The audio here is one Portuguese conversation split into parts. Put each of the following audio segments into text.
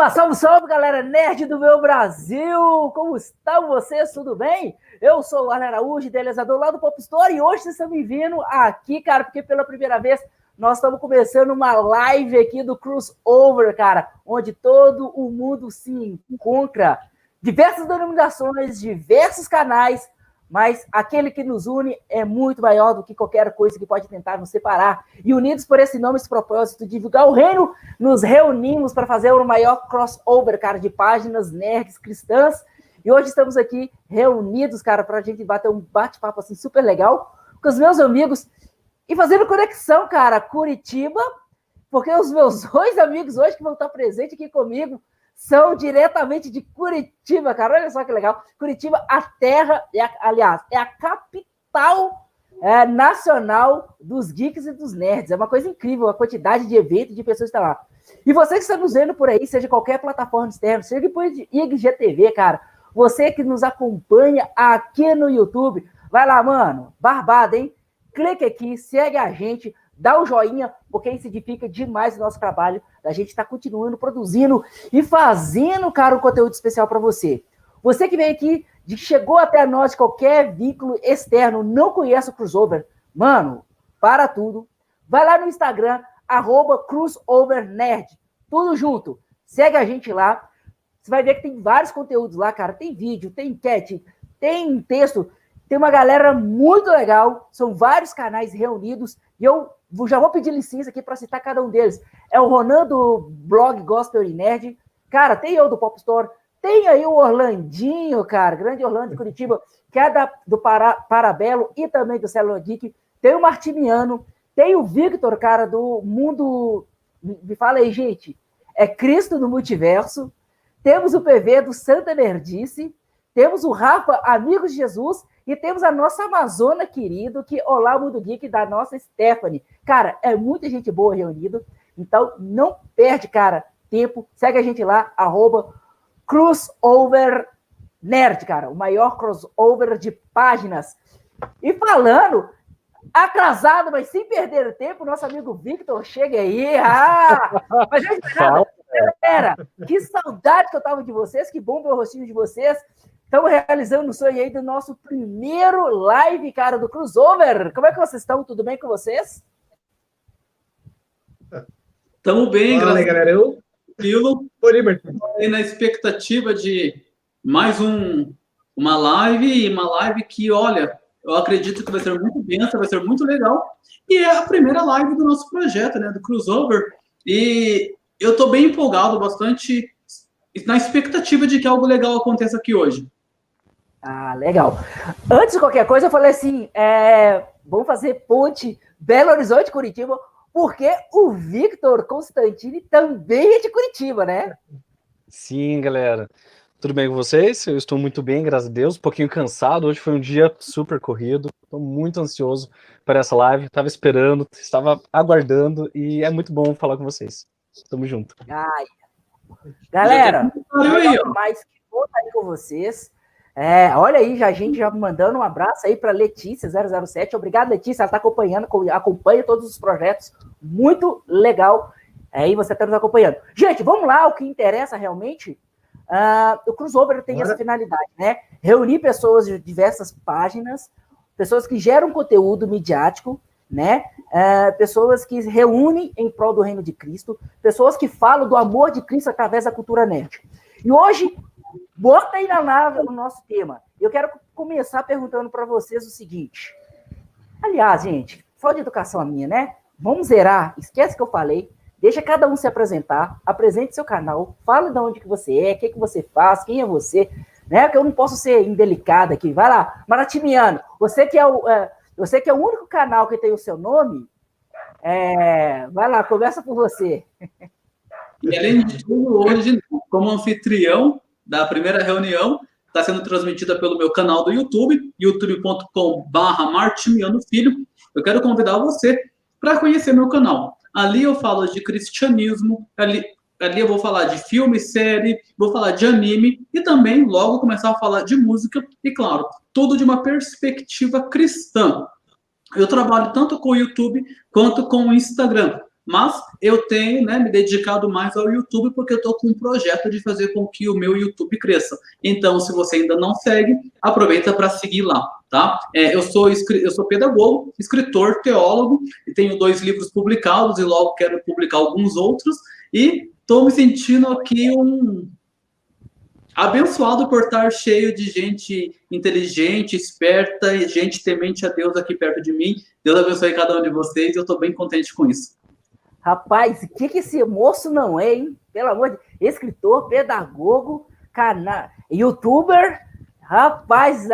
Opa, salve, salve, galera nerd do meu Brasil! Como estão vocês? Tudo bem? Eu sou o Arlen Araújo, idealizador lá do Pop Store, e hoje vocês estão me vindo aqui, cara, porque pela primeira vez nós estamos começando uma live aqui do Crossover, cara, onde todo o mundo se encontra. Diversas denominações, diversos canais, mas aquele que nos une é muito maior do que qualquer coisa que pode tentar nos separar. E unidos por esse nome, esse propósito de divulgar o reino, nos reunimos para fazer o maior crossover, cara, de páginas nerds cristãs. E hoje estamos aqui reunidos, cara, para a gente bater um bate-papo assim super legal com os meus amigos e fazendo conexão, cara, Curitiba, porque os meus dois amigos hoje que vão estar presentes aqui comigo são diretamente de Curitiba, cara. Olha só que legal. Curitiba, a terra, aliás, é a capital nacional dos geeks e dos nerds. É uma coisa incrível a quantidade de eventos de pessoas que estão lá. E você que está nos vendo por aí, seja qualquer plataforma externa, seja por IGTV, cara, você que nos acompanha aqui no YouTube, vai lá, mano, barbada, hein? Clique aqui, segue a gente, dá o joinha, porque isso edifica demais o nosso trabalho. A gente está continuando produzindo e fazendo, cara, um conteúdo especial para você. Você que veio aqui, chegou até nós de qualquer vínculo externo, não conhece o Crossover, mano, para tudo. Vai lá no Instagram, @CrossOverNerd, tudo junto. Segue a gente lá. Você vai ver que tem vários conteúdos lá, cara. Tem vídeo, tem enquete, tem texto. Tem uma galera muito legal. São vários canais reunidos. E eu já vou pedir licença aqui para citar cada um deles. É o Ronan do blog Gospel e Nerd. Cara, tem eu do Pop Store. Tem aí o Orlandinho, cara. Grande Orlando de Curitiba, que é do Parabelo e também do Célula Geek. Tem o Martimiano. Tem o Victor, cara, do Mundo... Me fala aí, gente. É Cristo no Multiverso. Temos o PV do Santa Nerdice. Temos o Rafa, Amigos de Jesus. E temos a nossa Amazona querido, que Olá Mundo Geek, da nossa Stephanie. Cara, é muita gente boa reunida. Então, não perde, cara, tempo. Segue a gente lá, @CrossOverNerd, cara. O maior crossover de páginas. E falando, atrasado, mas sem perder tempo, nosso amigo Victor, chega aí. Mas antes de nada, galera, que saudade que eu tava de vocês. Que bom ver o rostinho de vocês. Estamos realizando o sonho aí do nosso primeiro live, cara, do Crossover. Como é que vocês estão? Tudo bem com vocês? Estamos bem, graças a Deus. Galera, eu... na expectativa de mais uma live que, olha, eu acredito que vai ser muito densa, vai ser muito legal. E é a primeira live do nosso projeto, né, do Crossover. E eu estou bem empolgado, bastante na expectativa de que algo legal aconteça aqui hoje. Ah, legal. Antes de qualquer coisa, eu falei assim, vamos fazer ponte Belo Horizonte, Curitiba, porque o Victor Constantini também é de Curitiba, né? Sim, galera. Tudo bem com vocês? Eu estou muito bem, graças a Deus. Um pouquinho cansado. Hoje foi um dia super corrido. Estou muito ansioso para essa live. Estava esperando, estava aguardando e é muito bom falar com vocês. Tamo junto. Ai. Galera, mais que bom estar aí com vocês. Olha aí, a gente já mandando um abraço aí para Letícia007. Obrigado, Letícia, ela está acompanha todos os projetos. Muito legal. Aí você está nos acompanhando. Gente, vamos lá, o que interessa realmente. O Crossover tem essa finalidade, né? Reunir pessoas de diversas páginas, pessoas que geram conteúdo midiático, né? Pessoas que reúnem em prol do reino de Cristo, pessoas que falam do amor de Cristo através da cultura nerd. E hoje, bota aí na nave o nosso tema. Eu quero começar perguntando para vocês o seguinte. Aliás, gente, só de educação a minha, né? Vamos zerar, esquece que eu falei, deixa cada um se apresentar, apresente seu canal, fale de onde que você é, o que você faz, quem é você, né? Porque eu não posso ser indelicado aqui. Vai lá, Maratimiano, você que é o único canal que tem o seu nome, vai lá, começa por você. E além de tudo, hoje, como anfitrião da primeira reunião, está sendo transmitida pelo meu canal do YouTube, youtube.com/martimianofilho. Eu quero convidar você para conhecer meu canal. Ali eu falo de cristianismo, ali eu vou falar de filme, série, vou falar de anime e também logo começar a falar de música e, claro, tudo de uma perspectiva cristã. Eu trabalho tanto com o YouTube quanto com o Instagram. Mas eu tenho, né, me dedicado mais ao YouTube porque eu estou com um projeto de fazer com que o meu YouTube cresça. Então, se você ainda não segue, aproveita para seguir lá, tá? Eu sou pedagogo, escritor, teólogo, e tenho 2 livros publicados e logo quero publicar alguns outros. E estou me sentindo aqui abençoado por estar cheio de gente inteligente, esperta, e gente temente a Deus aqui perto de mim. Deus abençoe cada um de vocês e eu estou bem contente com isso. Rapaz, o que esse moço não é, hein? Pelo amor de Deus. Escritor, pedagogo, youtuber. Rapaz,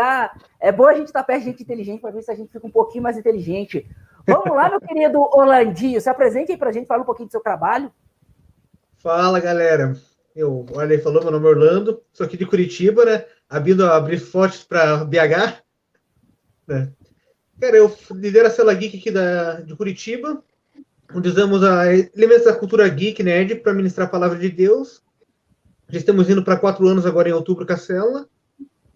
é bom a gente estar perto de gente inteligente para ver se a gente fica um pouquinho mais inteligente. Vamos lá, meu querido Orlandinho. Se apresente aí para a gente, fala um pouquinho do seu trabalho. Fala, galera. O Arley falou, meu nome é Orlando, sou aqui de Curitiba, né? Vindo abrir fotos para BH. Né? Cara, eu lidero a Cela Geek aqui de Curitiba, onde usamos elementos da cultura geek, nerd, para ministrar a palavra de Deus. Já estamos indo para 4 anos agora em outubro com a Cela.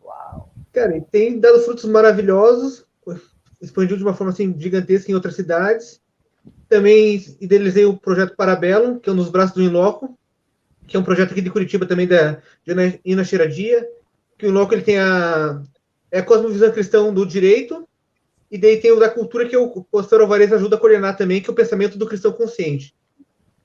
Uau! Cara, e tem dado frutos maravilhosos, expandiu de uma forma assim, gigantesca em outras cidades. Também idealizei o projeto Parabellum, que é um dos braços do Inloco, que é um projeto aqui de Curitiba também de Ina Xeradia, que o Inloco ele tem a cosmovisão cristã do direito, e daí tem o da cultura que o pastor Alvarez ajuda a coordenar também, que é o pensamento do cristão consciente.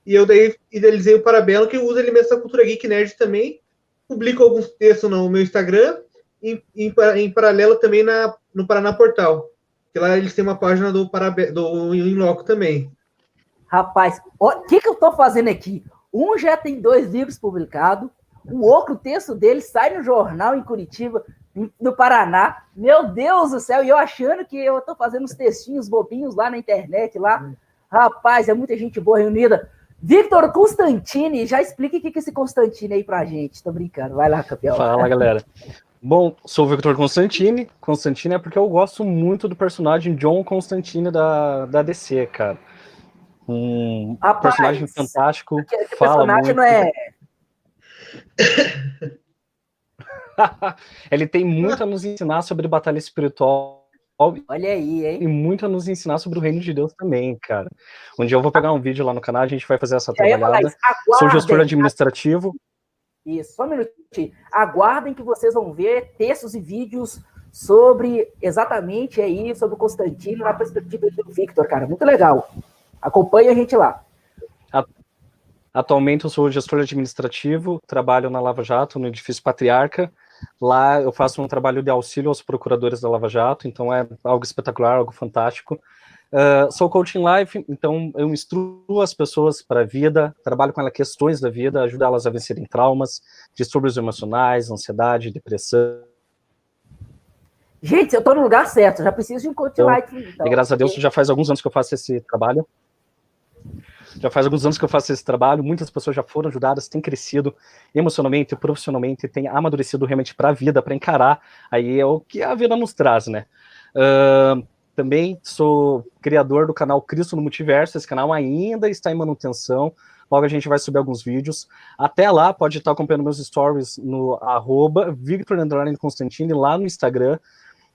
E eu daí idealizei o Parabellum, que usa elementos da cultura geek nerd também, publico alguns textos no meu Instagram, e em paralelo também no Paraná Portal, que lá eles têm uma página do Inloco também. Rapaz, o que eu tô fazendo aqui? Um já tem 2 livros publicados, o outro texto dele sai no jornal em Curitiba, no Paraná. Meu Deus do céu, e eu achando que eu tô fazendo uns textinhos bobinhos lá na internet, lá. Rapaz, é muita gente boa reunida. Victor Constantini, já explica o que é esse Constantini aí pra gente. Tô brincando, vai lá, campeão. Fala, galera. Bom, sou o Victor Constantini. Constantini é porque eu gosto muito do personagem John Constantine da DC, cara. Rapaz, personagem fantástico. Que fala personagem muito. não é... Ele tem muito a nos ensinar sobre batalha espiritual. Olha aí, hein? E muito a nos ensinar sobre o reino de Deus também, cara. Um dia eu vou pegar um vídeo lá no canal, a gente vai fazer essa trabalhada. Sou gestor administrativo. Isso, só um minutinho. Aguardem que vocês vão ver textos e vídeos sobre exatamente aí, sobre o Constantino, na perspectiva do Victor, cara. Muito legal. Acompanhe a gente lá. Atualmente eu sou gestor administrativo, trabalho na Lava Jato, no edifício Patriarca. Lá eu faço um trabalho de auxílio aos procuradores da Lava Jato, então é algo espetacular, algo fantástico. Sou coaching life, então eu instruo as pessoas para a vida, trabalho com elas questões da vida, ajudo elas a vencerem traumas, distúrbios emocionais, ansiedade, depressão. Gente, eu tô no lugar certo, já preciso de um coaching life. Então. E graças a Deus já faz alguns anos que eu faço esse trabalho. Muitas pessoas já foram ajudadas, têm crescido emocionalmente, profissionalmente, têm amadurecido realmente para a vida, para encarar aí é o que a vida nos traz, né? Também sou criador do canal Cristo no Multiverso, esse canal ainda está em manutenção, logo a gente vai subir alguns vídeos. Até lá, pode estar acompanhando meus stories no @Victor_Constantini lá no Instagram.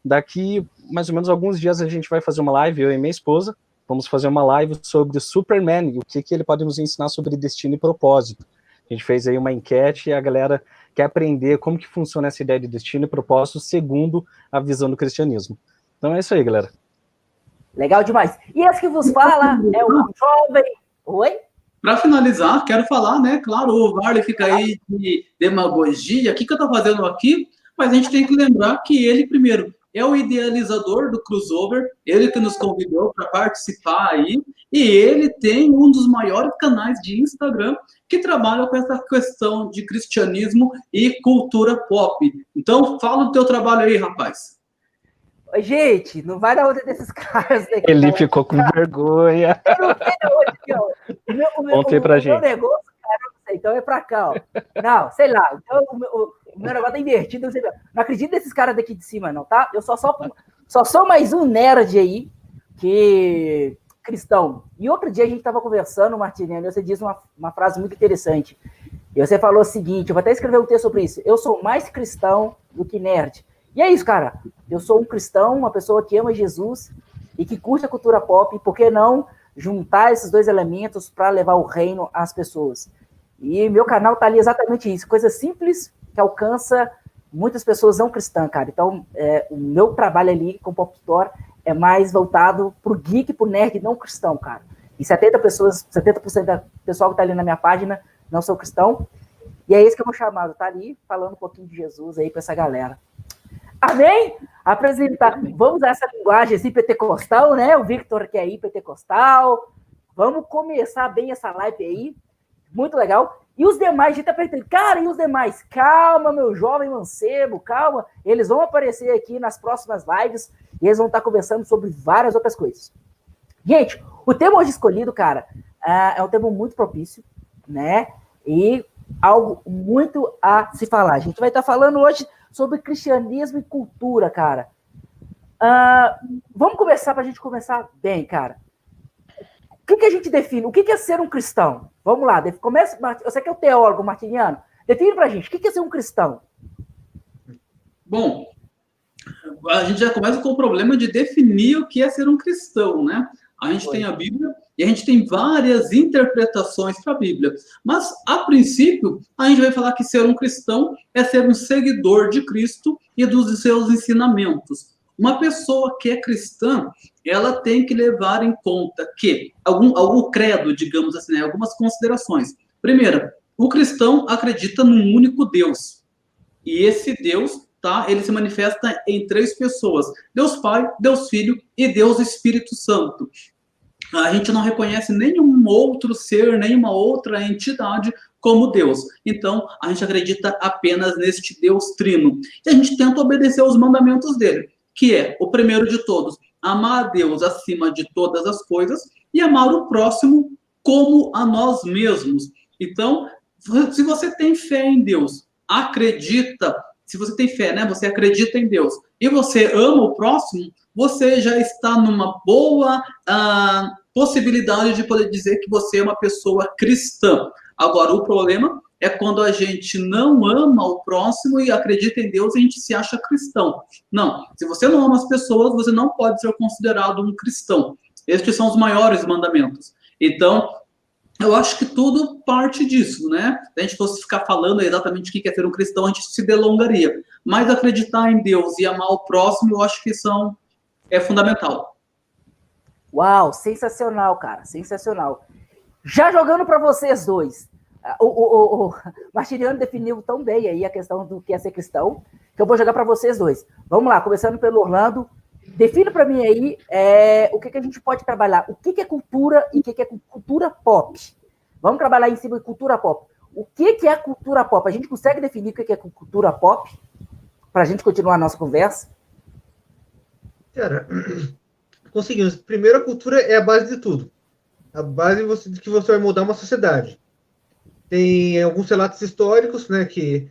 Daqui mais ou menos alguns dias a gente vai fazer uma live, eu e minha esposa. Vamos fazer uma live sobre Superman e o que ele pode nos ensinar sobre destino e propósito. A gente fez aí uma enquete e a galera quer aprender como que funciona essa ideia de destino e propósito segundo a visão do cristianismo. Então é isso aí, galera. Legal demais. E esse que vos fala é o jovem... Oi? Para finalizar, quero falar, né? Claro, o Varley fica aí de demagogia. O que eu estou fazendo aqui? Mas a gente tem que lembrar que ele, primeiro, é o idealizador do crossover, ele que nos convidou para participar aí, e ele tem um dos maiores canais de Instagram que trabalha com essa questão de cristianismo e cultura pop. Então, fala do teu trabalho aí, rapaz. Gente, não vai dar outra desses caras aqui. Ele ficou com vergonha. Contei pra gente. O meu negócio, cara, não sei, então é pra cá, ó. Não, sei lá. Então, o meu negócio tá invertido. Não acredito nesses caras daqui de cima, não, tá? Eu só sou mais um nerd aí, que cristão. E outro dia a gente tava conversando, Martinelli, e você disse uma frase muito interessante. E você falou o seguinte, eu vou até escrever um texto sobre isso. Eu sou mais cristão do que nerd. E é isso, cara. Eu sou um cristão, uma pessoa que ama Jesus e que curte a cultura pop, por que não juntar esses dois elementos para levar o reino às pessoas. E meu canal tá ali exatamente isso, coisa simples que alcança muitas pessoas não cristãs, cara. Então, o meu trabalho ali com o Pop Store é mais voltado pro geek, pro nerd não cristão, cara. E 70% do pessoal que tá ali na minha página não são cristão. E é esse que é o meu chamado, tá ali falando um pouquinho de Jesus aí pra essa galera. Amém? Apresentar. Vamos usar essa linguagem assim, pentecostal, né? O Victor que é aí, pentecostal. Vamos começar bem essa live aí. Muito legal. E os demais, a gente tá perguntando, cara, e os demais? Calma, meu jovem mancebo, calma. Eles vão aparecer aqui nas próximas lives e eles vão estar conversando sobre várias outras coisas. Gente, o tema hoje escolhido, cara, é um tema muito propício, né? E algo muito a se falar. A gente vai estar falando hoje sobre cristianismo e cultura, cara. Vamos começar para a gente começar bem, cara. O que a gente define? O que é ser um cristão? Vamos lá, começa. Você que é o teólogo martiniano, define pra gente, o que é ser um cristão? Bom, a gente já começa com o problema de definir o que é ser um cristão, né? A gente tem a Bíblia e a gente tem várias interpretações para a Bíblia. Mas, a princípio, a gente vai falar que ser um cristão é ser um seguidor de Cristo e dos seus ensinamentos. Uma pessoa que é cristã, ela tem que levar em conta que algum credo, digamos assim, né, algumas considerações. Primeiro, o cristão acredita num único Deus. E esse Deus, tá, ele se manifesta em 3 pessoas: Deus Pai, Deus Filho e Deus Espírito Santo. A gente não reconhece nenhum outro ser, nenhuma outra entidade como Deus. Então, a gente acredita apenas neste Deus trino. E a gente tenta obedecer os mandamentos dele, que é, o primeiro de todos, amar a Deus acima de todas as coisas e amar o próximo como a nós mesmos. Então, se você tem fé em Deus, se você tem fé, né? Você acredita em Deus e você ama o próximo, você já está numa boa possibilidade de poder dizer que você é uma pessoa cristã. Agora, o problema é quando a gente não ama o próximo e acredita em Deus e a gente se acha cristão. Não, se você não ama as pessoas, você não pode ser considerado um cristão. Estes são os maiores mandamentos. Então, eu acho que tudo parte disso, né? Se a gente fosse ficar falando exatamente o que é ser um cristão, a gente se delongaria. Mas acreditar em Deus e amar o próximo, eu acho que é fundamental. Uau, sensacional, cara, sensacional. Já jogando para vocês dois, o Martiniano definiu tão bem aí a questão do que é ser cristão, que eu vou jogar para vocês dois. Vamos lá, começando pelo Orlando. Defina para mim aí o que a gente pode trabalhar. O que é cultura e o que é cultura pop? Vamos trabalhar em cima de cultura pop. O que é cultura pop? A gente consegue definir o que é cultura pop? Para a gente continuar a nossa conversa? Cara, conseguimos. Primeiro, a cultura é a base de tudo. A base de que você vai mudar uma sociedade. Tem alguns relatos históricos, né, que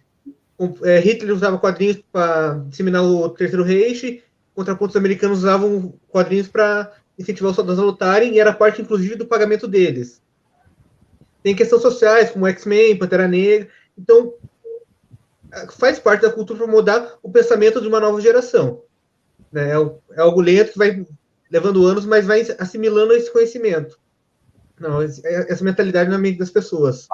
Hitler usava quadrinhos para disseminar o Terceiro Reich, contrapontos americanos usavam quadrinhos para incentivar os soldados a lutarem, e era parte, inclusive, do pagamento deles. Tem questões sociais, como X-Men, Pantera Negra. Então, faz parte da cultura para mudar o pensamento de uma nova geração. Né? É algo lento que vai levando anos, mas vai assimilando esse conhecimento. Não, essa mentalidade na mente das pessoas.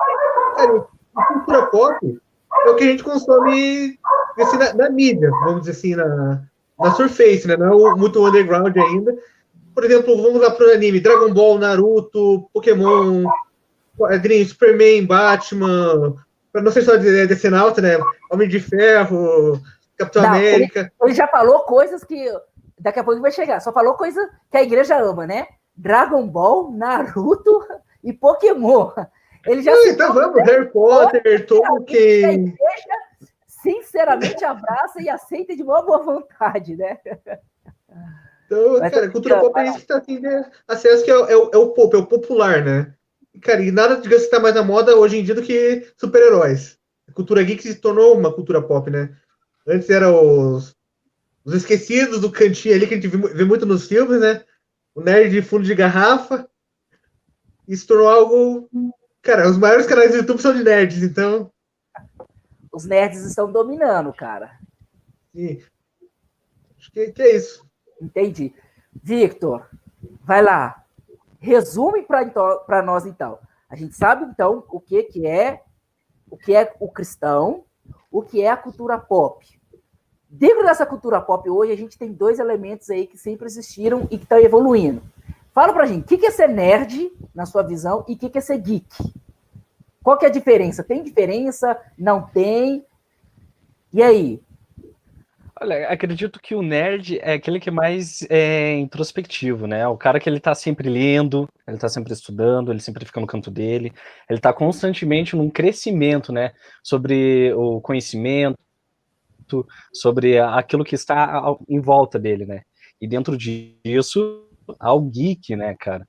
Cara, a cultura pop é o que a gente consome assim, na mídia, vamos dizer assim, na surface, né? Não é muito underground ainda. Por exemplo, vamos lá para o anime: Dragon Ball, Naruto, Pokémon, quadrinhos, Superman, Batman, para não ser só de Decenalta, né? Homem de Ferro, Capitão América. Ele já falou coisas que daqui a pouco vai chegar. Só falou coisa que a igreja ama, né? Dragon Ball, Naruto e Pokémon. Ele já então vamos, Harry Potter, Tolkien. A igreja, sinceramente, abraça e aceita de boa vontade, né? Então, mas, cara, cultura pop é isso que está assim, né? Acesso que é o pop, é o popular, né? Cara, e nada de está mais na moda hoje em dia do que super-heróis. A cultura geek se tornou uma cultura pop, né? Antes eram os esquecidos do cantinho ali, que a gente vê muito nos filmes, né? O nerd de fundo de garrafa. E se tornou algo... Cara, os maiores canais do YouTube são de nerds, então... Os nerds estão dominando, cara. Sim. Acho que é isso. Entendi. Victor, vai lá. Resume para nós, então. A gente sabe, então, o que é o cristão, o que é a cultura pop. Dentro dessa cultura pop hoje, a gente tem 2 elementos aí que sempre existiram e que estão evoluindo. Fala pra gente, o que é ser nerd, na sua visão, e o que é ser geek? Qual que é a diferença? Tem diferença? Não tem? E aí? Olha, acredito que o nerd é aquele que mais é introspectivo, né? O cara que ele tá sempre lendo, ele tá sempre estudando, ele sempre fica no canto dele, ele tá constantemente num crescimento, né? Sobre o conhecimento, sobre aquilo que está em volta dele, né? E dentro disso, há o geek, né, cara?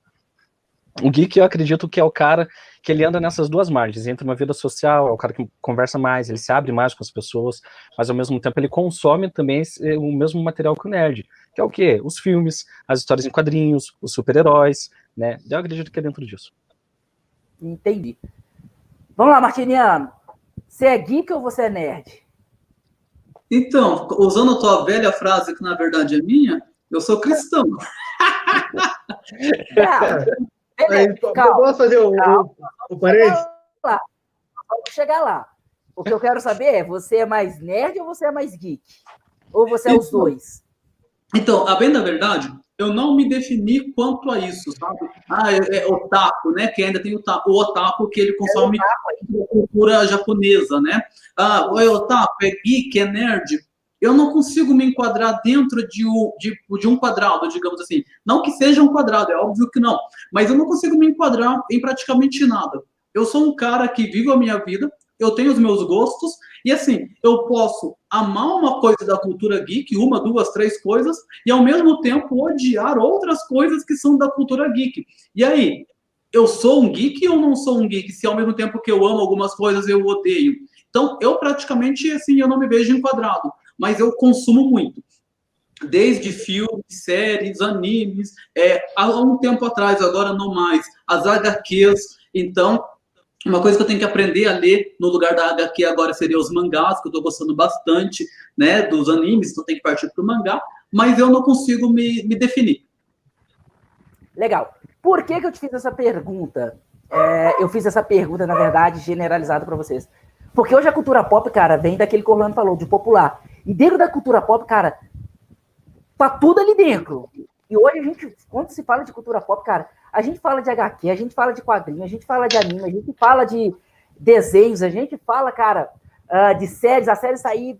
O geek, eu acredito que é o cara que ele anda nessas 2 margens, entre uma vida social, é o cara que conversa mais, ele se abre mais com as pessoas, mas ao mesmo tempo ele consome também o mesmo material que o nerd, que é o quê? Os filmes, as histórias em quadrinhos, os super-heróis, né? Eu acredito que é dentro disso. Entendi. Vamos lá, Martiniano. Você é geek ou você é nerd? Então, usando a tua velha frase, que na verdade é minha, eu sou cristão. Posso fazer o parênteses? Vamos chegar lá. O que eu quero saber é, você é mais nerd ou você é mais geek? Ou você é os dois? Então, a bem da verdade, eu não me defini quanto a isso, sabe? É otaku, né? Que ainda tem o otaku que ele consome cultura japonesa, né? É otaku, é geek, é nerd. Eu não consigo me enquadrar dentro de um quadrado, digamos assim. Não que seja um quadrado, é óbvio que não. Mas eu não consigo me enquadrar em praticamente nada. Eu sou um cara que vive a minha vida, eu tenho os meus gostos, e assim, eu posso amar uma coisa da cultura geek, 1, 2, 3 coisas, e ao mesmo tempo odiar outras coisas que são da cultura geek. E aí, eu sou um geek ou não sou um geek? Se ao mesmo tempo que eu amo algumas coisas, eu odeio. Então, eu praticamente, assim, eu não me vejo enquadrado, mas eu consumo muito. Desde filmes, séries, animes, há um tempo atrás, agora não mais, as HQs. Então, uma coisa que eu tenho que aprender a ler no lugar da HQ agora seria os mangás, que eu estou gostando bastante, né, dos animes, então tem que partir para o mangá, mas eu não consigo me definir. Legal. Por que eu te fiz essa pergunta? Eu fiz essa pergunta, na verdade, generalizada para vocês. Porque hoje a cultura pop, cara, vem daquele que o Orlando falou, de popular. E dentro da cultura pop, cara, tá tudo ali dentro. E hoje a gente, quando se fala de cultura pop, cara, a gente fala de HQ, a gente fala de quadrinho, a gente fala de anime, a gente fala de desenhos, a gente fala, cara, de séries, a série sair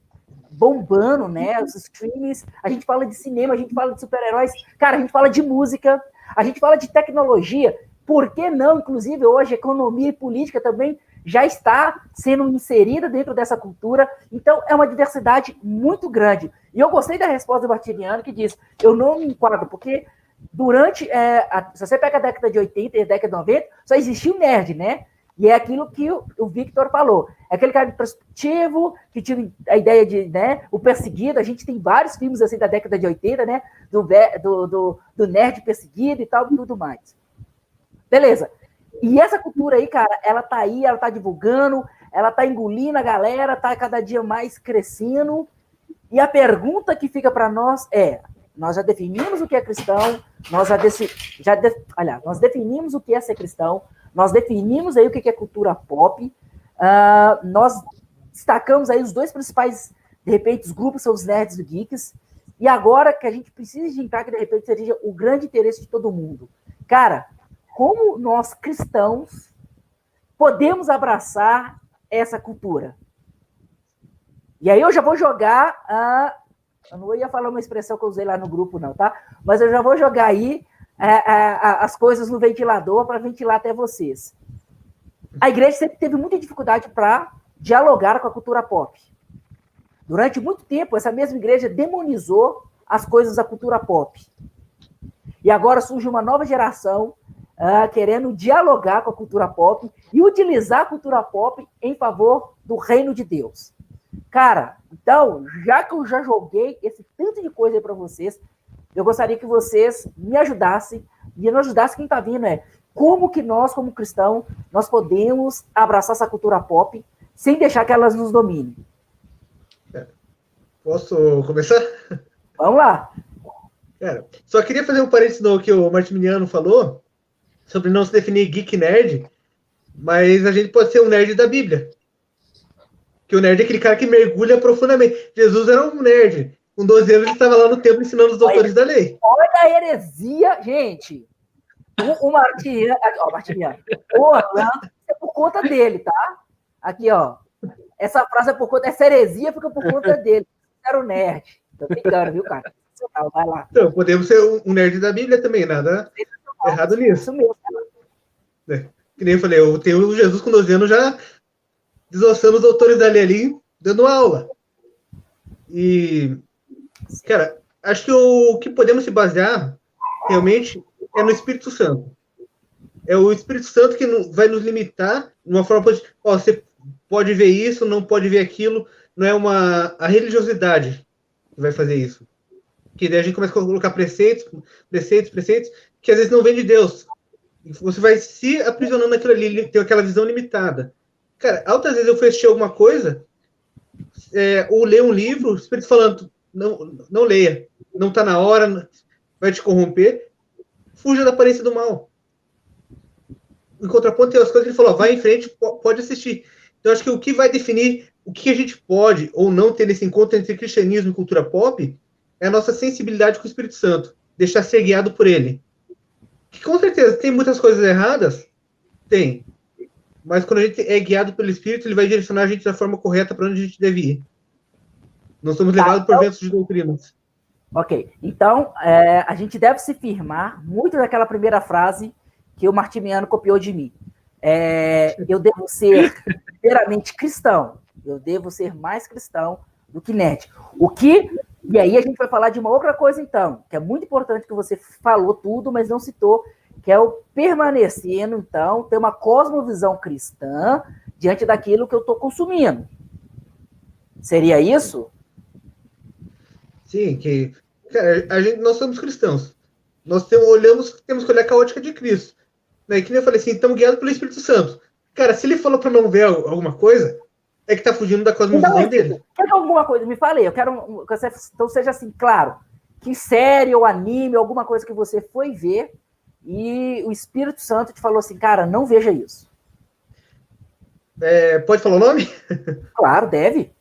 bombando, né? Os streams, a gente fala de cinema, a gente fala de super-heróis, cara, a gente fala de música, a gente fala de tecnologia. Por que não, inclusive, hoje, economia e política também já está sendo inserida dentro dessa cultura. Então, é uma diversidade muito grande. E eu gostei da resposta do Martiniano, que diz, eu não me enquadro, porque durante, se você pega a década de 80 e a década de 90, só existia o nerd, né? E é aquilo que o Victor falou. É aquele cara introspectivo, que tinha a ideia de, né, o perseguido. A gente tem vários filmes assim da década de 80, né? Do nerd perseguido e tal, e tudo mais. Beleza. E essa cultura aí, cara, ela tá aí, ela tá divulgando, ela tá engolindo a galera, tá cada dia mais crescendo. E a pergunta que fica para nós é, nós já definimos o que é cristão, nós definimos o que é ser cristão, nós definimos aí o que é cultura pop, nós destacamos aí os 2 principais, de repente, os grupos são os nerds e os geeks, e agora que a gente precisa de entrar, que de repente seja o grande interesse de todo mundo. Cara, como nós cristãos podemos abraçar essa cultura? E aí eu já vou jogar, eu não ia falar uma expressão que eu usei lá no grupo não, tá? Mas eu já vou jogar aí as coisas no ventilador para ventilar até vocês. A igreja sempre teve muita dificuldade para dialogar com a cultura pop. Durante muito tempo, essa mesma igreja demonizou as coisas da cultura pop. E agora surge uma nova geração querendo dialogar com a cultura pop e utilizar a cultura pop em favor do reino de Deus. Cara, então, já que eu já joguei esse tanto de coisa aí para vocês, eu gostaria que vocês me ajudassem e não ajudassem quem está vindo, como que nós, como cristãos, nós podemos abraçar essa cultura pop sem deixar que elas nos dominem. Posso começar? Vamos lá. Cara, só queria fazer um parênteses no que o Martiniano falou, sobre não se definir geek nerd, mas a gente pode ser um nerd da Bíblia. Que o nerd é aquele cara que mergulha profundamente. Jesus era um nerd. Com 12 anos ele estava lá no templo ensinando os doutores da lei. Olha a heresia, gente. O Martiniano, o Orlando, é por conta dele, tá? Aqui, ó. Essa frase é por conta, essa heresia fica por conta dele. Era o nerd. Tô brincando, viu, cara? Vai lá. Então, podemos ser um nerd da Bíblia também, nada errado nisso. Isso mesmo. Que nem eu falei, eu tenho o Jesus com 12 anos já desossando os doutores da lei ali, dando aula. E, cara, acho que o que podemos se basear realmente é no Espírito Santo. É o Espírito Santo que vai nos limitar de uma forma positiva. Ó, você pode ver isso, não pode ver aquilo. Não é a religiosidade que vai fazer isso. Que daí a gente começa a colocar preceitos, que às vezes não vem de Deus. E você vai se aprisionando naquilo ali, tem aquela visão limitada. Cara, altas vezes eu fui assistir alguma coisa, ou ler um livro, o Espírito falando, não leia, não está na hora, vai te corromper, fuja da aparência do mal. Em contraponto, tem as coisas que ele falou, vai em frente, pode assistir. Então, acho que o que vai definir o que a gente pode ou não ter nesse encontro entre cristianismo e cultura pop é a nossa sensibilidade com o Espírito Santo, deixar ser guiado por ele. Que com certeza tem muitas coisas erradas, tem. Mas quando a gente é guiado pelo Espírito, ele vai direcionar a gente da forma correta para onde a gente deve ir. Não somos levados por ventos de doutrinas. Ok. Então, a gente deve se firmar muito naquela primeira frase que o Martiniano copiou de mim. Eu devo ser inteiramente cristão. Eu devo ser mais cristão do que nerd. E aí a gente vai falar de uma outra coisa, então, que é muito importante, que você falou tudo, mas não citou, que é o permanecendo, então, ter uma cosmovisão cristã diante daquilo que eu estou consumindo. Seria isso? Sim, que cara, nós somos cristãos. Nós temos que olhar a caótica de Cristo. Né? Que nem eu falei assim, estamos guiados pelo Espírito Santo. Cara, se ele falou para não ver alguma coisa, é que está fugindo da cosmovisão dele. Quer alguma coisa? Me falei, eu quero que você então seja assim, claro, que série ou anime, alguma coisa que você foi ver e o Espírito Santo te falou assim, cara, não veja isso. Pode falar o nome? Claro, deve.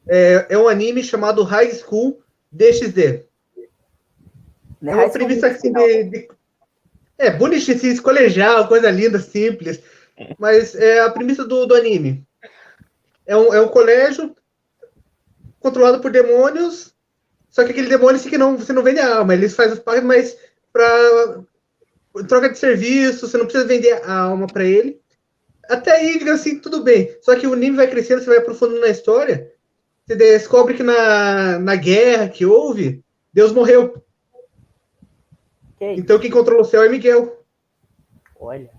É um anime chamado High School DxD. É uma premissa assim bonitinho, colegial, coisa linda, simples. Mas é a premissa do anime. É um colégio controlado por demônios, só que aquele demônio que você não vende a alma, eles fazem os pagos, mas para troca de serviço, você não precisa vender a alma para ele. Até aí, diga assim, tudo bem. Só que o anime vai crescendo, você vai aprofundando na história, você descobre que na guerra que houve, Deus morreu. Então quem controla o céu é Miguel. Olha.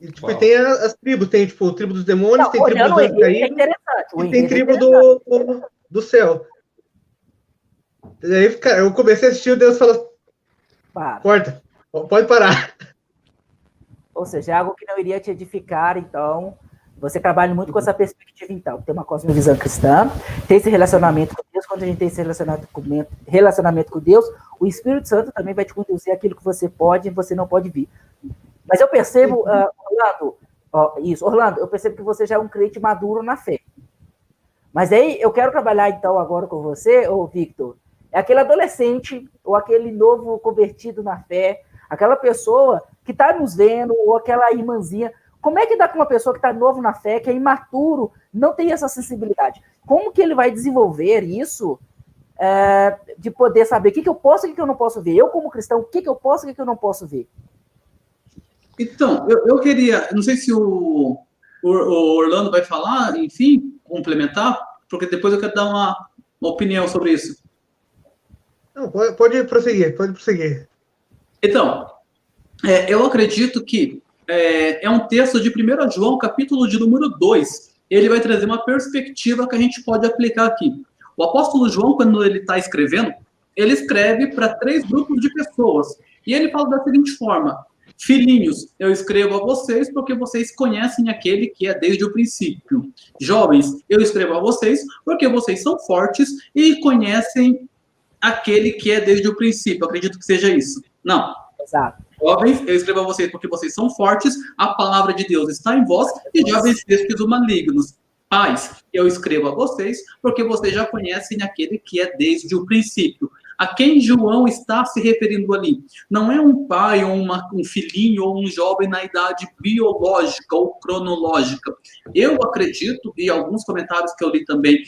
E tem as tribos, tem tipo, a tribo dos demônios, tem tribo dos anjos caídos, e tem tribo do céu. E aí, cara, eu comecei a assistir, o Deus falou, corta, pode parar. Ou seja, é algo que não iria te edificar, então, você trabalha muito com essa perspectiva, então, ter uma cosmovisão cristã, ter esse relacionamento com Deus. Quando a gente tem esse relacionamento com Deus, o Espírito Santo também vai te conduzir aquilo que você pode e você não pode vir. Mas eu percebo, Orlando, eu percebo que você já é um crente maduro na fé. Mas aí eu quero trabalhar então agora com você, Victor, é aquele adolescente ou aquele novo convertido na fé, aquela pessoa que está nos vendo, ou aquela irmãzinha. Como é que dá com uma pessoa que está novo na fé, que é imaturo, não tem essa sensibilidade? Como que ele vai desenvolver isso de poder saber o que eu posso e o que eu não posso ver? Eu, como cristão, o que eu posso e o que eu não posso ver? Então, eu queria, não sei se o Orlando vai falar, enfim, complementar, porque depois eu quero dar uma opinião sobre isso. Não, pode prosseguir. Então, eu acredito que é um texto de 1 João, capítulo de número 2. Ele vai trazer uma perspectiva que a gente pode aplicar aqui. O apóstolo João, quando ele está escrevendo, ele escreve para 3 grupos de pessoas. E ele fala da seguinte forma: filhinhos, eu escrevo a vocês porque vocês conhecem aquele que é desde o princípio. Jovens, eu escrevo a vocês porque vocês são fortes e conhecem aquele que é desde o princípio. Eu acredito que seja isso. Não. Exato. Jovens, eu escrevo a vocês porque vocês são fortes, a palavra de Deus está em vós e já vencestes os malignos. Pais, eu escrevo a vocês porque vocês já conhecem aquele que é desde o princípio. A quem João está se referindo ali? Não é um pai, ou um filhinho, ou um jovem na idade biológica ou cronológica. Eu acredito, e alguns comentários que eu li também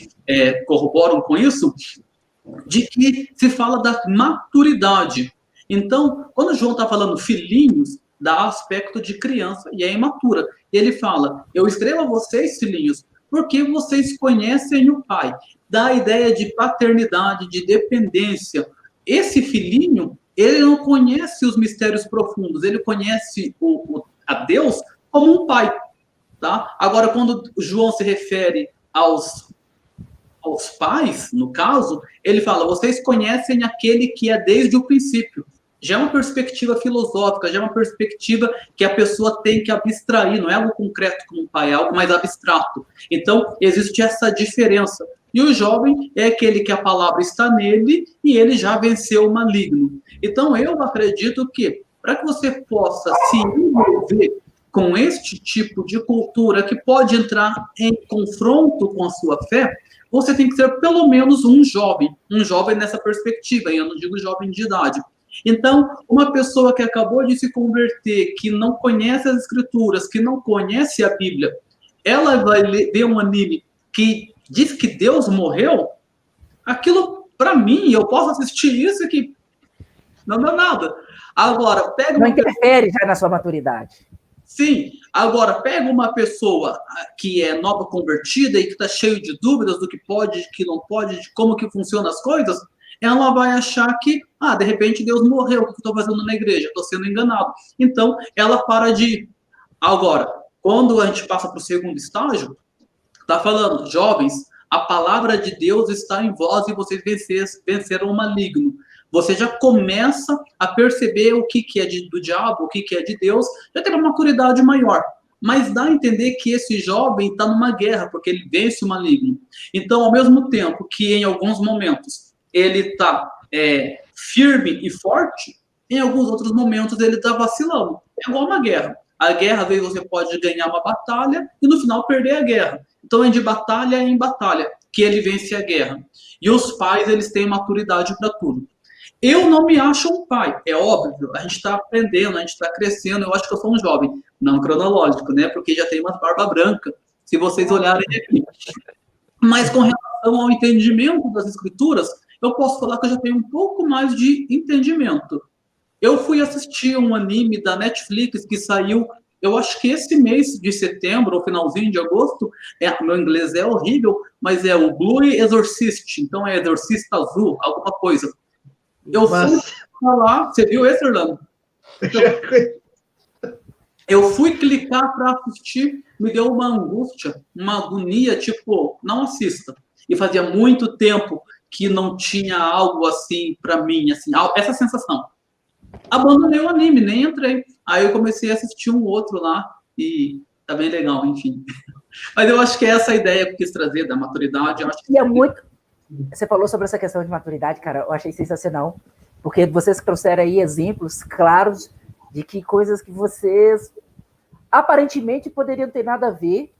corroboram com isso, de que se fala da maturidade. Então, quando João está falando filhinhos, dá aspecto de criança e é imatura. Ele fala, eu escrevo a vocês, filhinhos, porque vocês conhecem o Pai. Dá a ideia de paternidade, de dependência. Esse filhinho, ele não conhece os mistérios profundos, ele conhece a Deus como um pai. Tá? Agora, quando João se refere aos pais, no caso, ele fala, vocês conhecem aquele que é desde o princípio. Já é uma perspectiva filosófica, já é uma perspectiva que a pessoa tem que abstrair, não é algo concreto como um pai, é algo mais abstrato. Então, existe essa diferença. E o jovem é aquele que a palavra está nele e ele já venceu o maligno. Então, eu acredito que, para que você possa se envolver com este tipo de cultura que pode entrar em confronto com a sua fé, você tem que ser pelo menos um jovem nessa perspectiva, e eu não digo jovem de idade. Então, uma pessoa que acabou de se converter, que não conhece as escrituras, que não conhece a Bíblia, ela vai ver um anime que diz que Deus morreu, aquilo, para mim, eu posso assistir isso aqui, não dá nada. Agora, pega não interfere já na sua maturidade. Sim, agora pega uma pessoa que é nova convertida e que está cheio de dúvidas do que pode, de que não pode, de como que funcionam as coisas, ela vai achar que, de repente Deus morreu, o que eu estou fazendo na igreja? Estou sendo enganado. Então, ela para de ir. Agora, quando a gente passa para o segundo estágio, está falando, jovens, a palavra de Deus está em vós e vocês venceram o maligno. Você já começa a perceber o que é do diabo, o que é de Deus, já tem uma maturidade maior. Mas dá a entender que esse jovem está numa guerra, porque ele vence o maligno. Então, ao mesmo tempo que em alguns momentos ele está firme e forte, em alguns outros momentos ele está vacilando. É igual uma guerra. A guerra, às vezes, você pode ganhar uma batalha e no final perder a guerra. Então, é de batalha em batalha que ele vence a guerra. E os pais, eles têm maturidade para tudo. Eu não me acho um pai, é óbvio, a gente está aprendendo, a gente está crescendo, eu acho que eu sou um jovem, não cronológico, né, porque já tem uma barba branca, se vocês olharem aqui. Mas com relação ao entendimento das escrituras, eu posso falar que eu já tenho um pouco mais de entendimento. Eu fui assistir um anime da Netflix que saiu, eu acho que esse mês de setembro, ou finalzinho de agosto, meu inglês é horrível, mas é o Blue Exorcist, então é Exorcista Azul, alguma coisa. Eu fui lá, você viu esse, Orlando? Eu fui clicar para assistir, me deu uma angústia, uma agonia, tipo, não assista. E fazia muito tempo que não tinha algo assim para mim, assim, essa sensação. Abandonei o anime, nem entrei. Aí eu comecei a assistir um outro lá e tá bem legal, enfim. Mas eu acho que é essa ideia que eu quis trazer da maturidade. Eu acho que... E é muito... Você falou sobre essa questão de maturidade, cara, eu achei sensacional, porque vocês trouxeram aí exemplos claros de que coisas que vocês aparentemente poderiam ter nada a ver,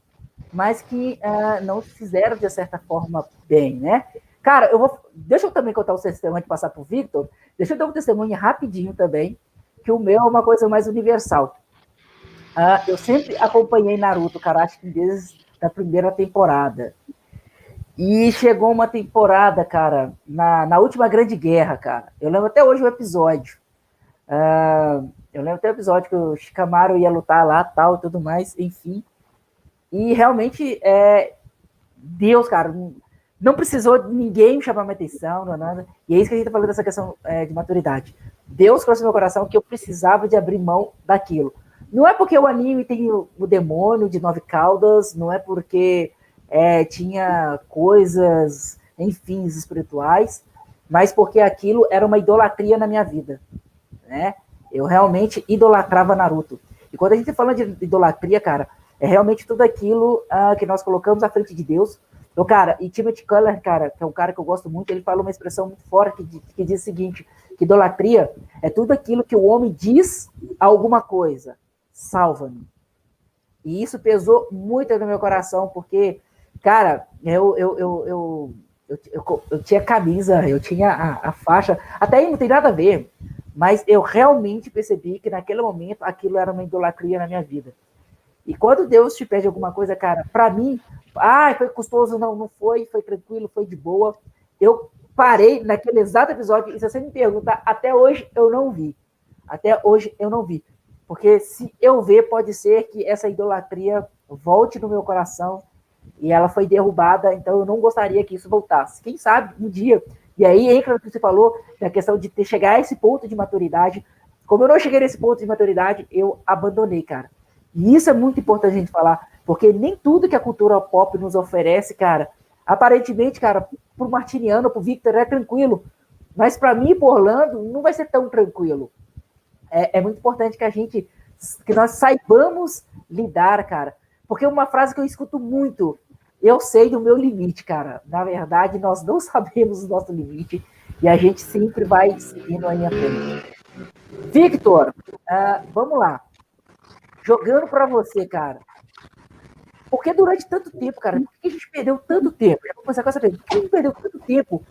mas que não fizeram de certa forma bem, né? Cara, deixa eu também contar o testemunho antes de passar para o Victor, deixa eu dar um testemunho rapidinho também, que o meu é uma coisa mais universal. Eu sempre acompanhei Naruto, cara, acho que desde a primeira temporada. E chegou uma temporada, cara, na última Grande Guerra, cara. Eu lembro até hoje o episódio. Eu lembro até o episódio que o Shikamaru ia lutar lá, tal, e tudo mais, enfim. E realmente, Deus, cara, não precisou de ninguém me chamar minha atenção, não é nada. E é isso que a gente tá falando dessa questão de maturidade. Deus trouxe no meu coração que eu precisava de abrir mão daquilo. Não é porque o anime tem o demônio de 9 caudas, não é porque... tinha coisas, enfim, espirituais, mas porque aquilo era uma idolatria na minha vida, né? Eu realmente idolatrava Naruto. E quando a gente fala de idolatria, cara, é realmente tudo aquilo que nós colocamos à frente de Deus. Então, cara, e Timothy Keller, cara, que é um cara que eu gosto muito, ele fala uma expressão muito forte que diz o seguinte, que idolatria é tudo aquilo que o homem diz a alguma coisa. Salva-me. E isso pesou muito no meu coração, porque, cara, eu tinha camisa, eu tinha a faixa, até aí não tem nada a ver, mas eu realmente percebi que naquele momento aquilo era uma idolatria na minha vida. E quando Deus te pede alguma coisa, cara, pra mim, foi custoso, não foi tranquilo, foi de boa. Eu parei naquele exato episódio, e se você me perguntar, até hoje eu não vi. Até hoje eu não vi. Porque se eu ver, pode ser que essa idolatria volte no meu coração e ela foi derrubada, então eu não gostaria que isso voltasse. Quem sabe, um dia. E aí entra o que você falou, da questão de chegar a esse ponto de maturidade. Como eu não cheguei nesse ponto de maturidade, eu abandonei, cara. E isso é muito importante a gente falar, porque nem tudo que a cultura pop nos oferece, cara, aparentemente, cara, pro Martiniano, pro Victor é tranquilo, mas para mim, por Orlando, não vai ser tão tranquilo. É muito importante que nós saibamos lidar, cara, porque uma frase que eu escuto muito, eu sei do meu limite, cara. Na verdade, nós não sabemos o nosso limite e a gente sempre vai seguindo aí à frente. Victor, vamos lá. Jogando para você, cara. Por que durante tanto tempo, cara? Por que a gente perdeu tanto tempo? Eu vou começar com essa pergunta. Por que a gente perdeu tanto tempo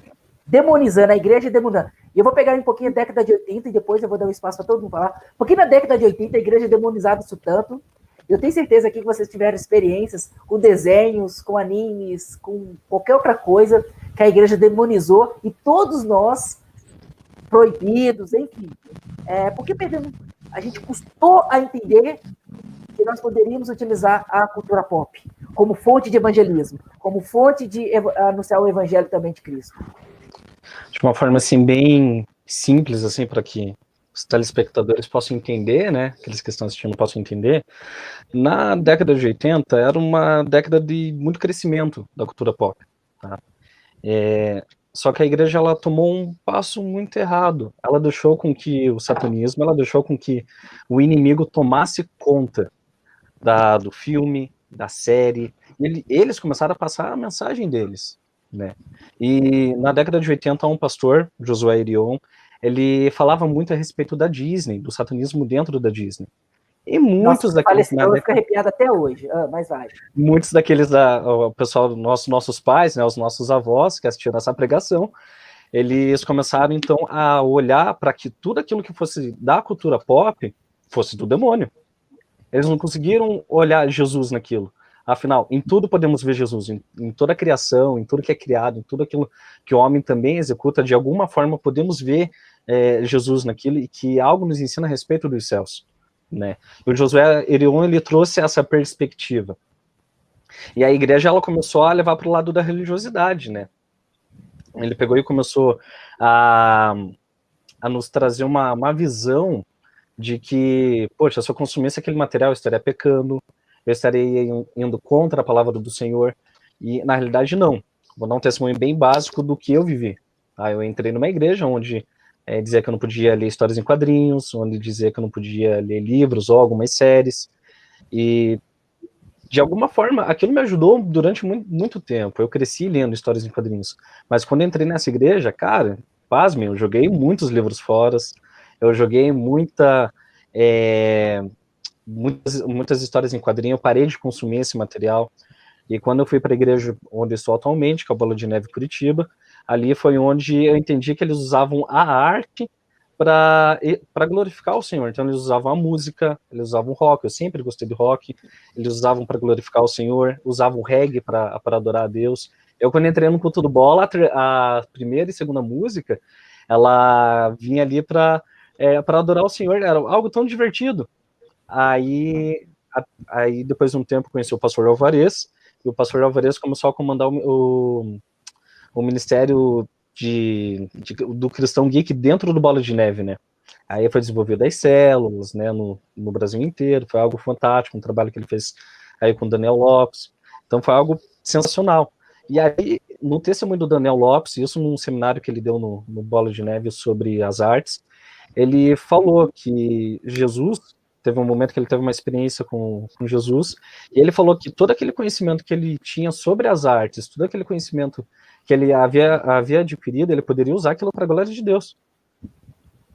demonizando a igreja e demonizando? E eu vou pegar um pouquinho a década de 80 e depois eu vou dar um espaço para todo mundo falar. Por que na década de 80 a igreja demonizava isso tanto? Eu tenho certeza aqui que vocês tiveram experiências com desenhos, com animes, com qualquer outra coisa que a igreja demonizou e todos nós, proibidos, enfim. Por que perdemos? A gente custou a entender que nós poderíamos utilizar a cultura pop como fonte de evangelismo, como fonte de anunciar o evangelho também de Cristo. De uma forma assim bem simples, assim, para que os telespectadores possam entender, né, aqueles que estão assistindo possam entender, na década de 80 era uma década de muito crescimento da cultura pop, tá? Só que a igreja, ela tomou um passo muito errado. Ela deixou com que o satanismo, ela deixou com que o inimigo tomasse conta do filme, da série. Eles começaram a passar a mensagem deles, né? E na década de 80, um pastor, Josué Irion, ele falava muito a respeito da Disney, do satanismo dentro da Disney. E muitos daqueles... Eu fico arrepiado até hoje, mas vai. Muitos daqueles, o pessoal, nossos pais, né, os nossos avós que assistiram essa pregação, eles começaram então a olhar para que tudo aquilo que fosse da cultura pop fosse do demônio. Eles não conseguiram olhar Jesus naquilo. Afinal, em tudo podemos ver Jesus, em toda a criação, em tudo que é criado, em tudo aquilo que o homem também executa, de alguma forma podemos ver Jesus naquilo e que algo nos ensina a respeito dos céus, né? O Josué Irion, ele trouxe essa perspectiva. E a igreja, ela começou a levar para o lado da religiosidade, né? Ele pegou e começou a nos trazer uma visão de que, poxa, se eu consumisse aquele material, eu estaria pecando, eu estaria indo contra a palavra do Senhor, e na realidade não. Vou dar um testemunho bem básico do que eu vivi. Eu entrei numa igreja onde dizia que eu não podia ler histórias em quadrinhos, onde dizia que eu não podia ler livros ou algumas séries, e de alguma forma aquilo me ajudou durante muito, muito tempo. Eu cresci lendo histórias em quadrinhos, mas quando eu entrei nessa igreja, cara, pasmem, eu joguei muitos livros fora, eu joguei muitas histórias em quadrinho, eu parei de consumir esse material, e quando eu fui para a igreja onde estou atualmente, que é a Bola de Neve Curitiba, ali foi onde eu entendi que eles usavam a arte para glorificar o Senhor. Então eles usavam a música, eles usavam o rock, eu sempre gostei de rock, eles usavam para glorificar o Senhor, usavam o reggae para adorar a Deus. Eu, quando entrei no culto do Bola, a primeira e segunda música, ela vinha ali para adorar o Senhor, era algo tão divertido. Aí depois de um tempo, conheci o pastor Alvarez, e o pastor Alvarez começou a comandar o ministério do Cristão Geek dentro do Bola de Neve, né? Aí foi desenvolvido as células, né, no Brasil inteiro, foi algo fantástico, um trabalho que ele fez aí com o Daniel Lopes, então foi algo sensacional. E aí, no testemunho do Daniel Lopes, isso num seminário que ele deu no Bola de Neve sobre as artes, ele falou que Jesus, teve um momento que ele teve uma experiência com Jesus, e ele falou que todo aquele conhecimento que ele tinha sobre as artes, todo aquele conhecimento que ele havia adquirido, ele poderia usar aquilo para a glória de Deus.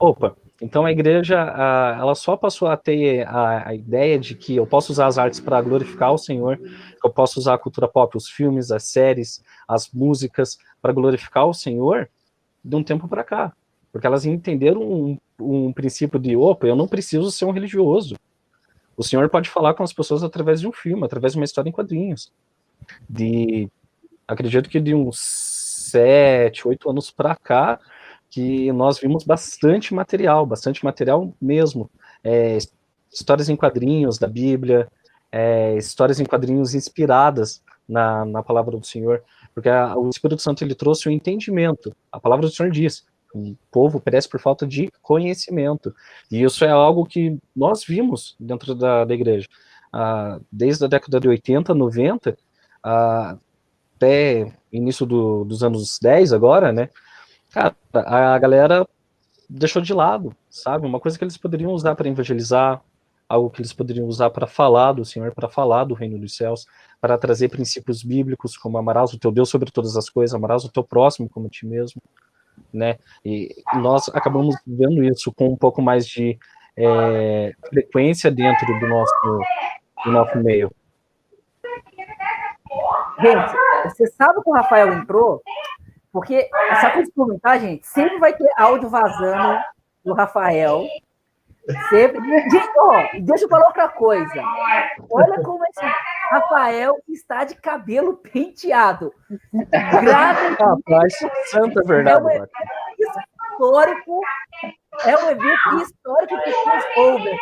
Opa, então a igreja, ela só passou a ter a ideia de que eu posso usar as artes para glorificar o Senhor, que eu posso usar a cultura pop, os filmes, as séries, as músicas, para glorificar o Senhor, de um tempo para cá. Porque elas entenderam um princípio de, opa, eu não preciso ser um religioso. O Senhor pode falar com as pessoas através de um filme, através de uma história em quadrinhos. Acredito que de uns 7, 8 anos para cá, que nós vimos bastante material mesmo. Histórias em quadrinhos da Bíblia, histórias em quadrinhos inspiradas na palavra do Senhor, porque o Espírito Santo ele trouxe o entendimento. A palavra do Senhor diz: o povo perece por falta de conhecimento. E isso é algo que nós vimos dentro da igreja. Desde a década de 80, 90, até início dos anos 10 agora, né? Cara, a galera deixou de lado, sabe? Uma coisa que eles poderiam usar para evangelizar, algo que eles poderiam usar para falar do Senhor, para falar do reino dos céus, para trazer princípios bíblicos, como amarás o teu Deus sobre todas as coisas, amarás o teu próximo como a ti mesmo, né? E nós acabamos vendo isso com um pouco mais de frequência dentro do nosso meio. Gente, você sabe que o Rafael entrou? Porque, só para comentar, gente, sempre vai ter áudio vazando do Rafael. Sempre. Gente, deixa eu falar outra coisa. Olha como esse Rafael está de cabelo penteado. Rapaz, santa verdade. É um evento histórico que fez over.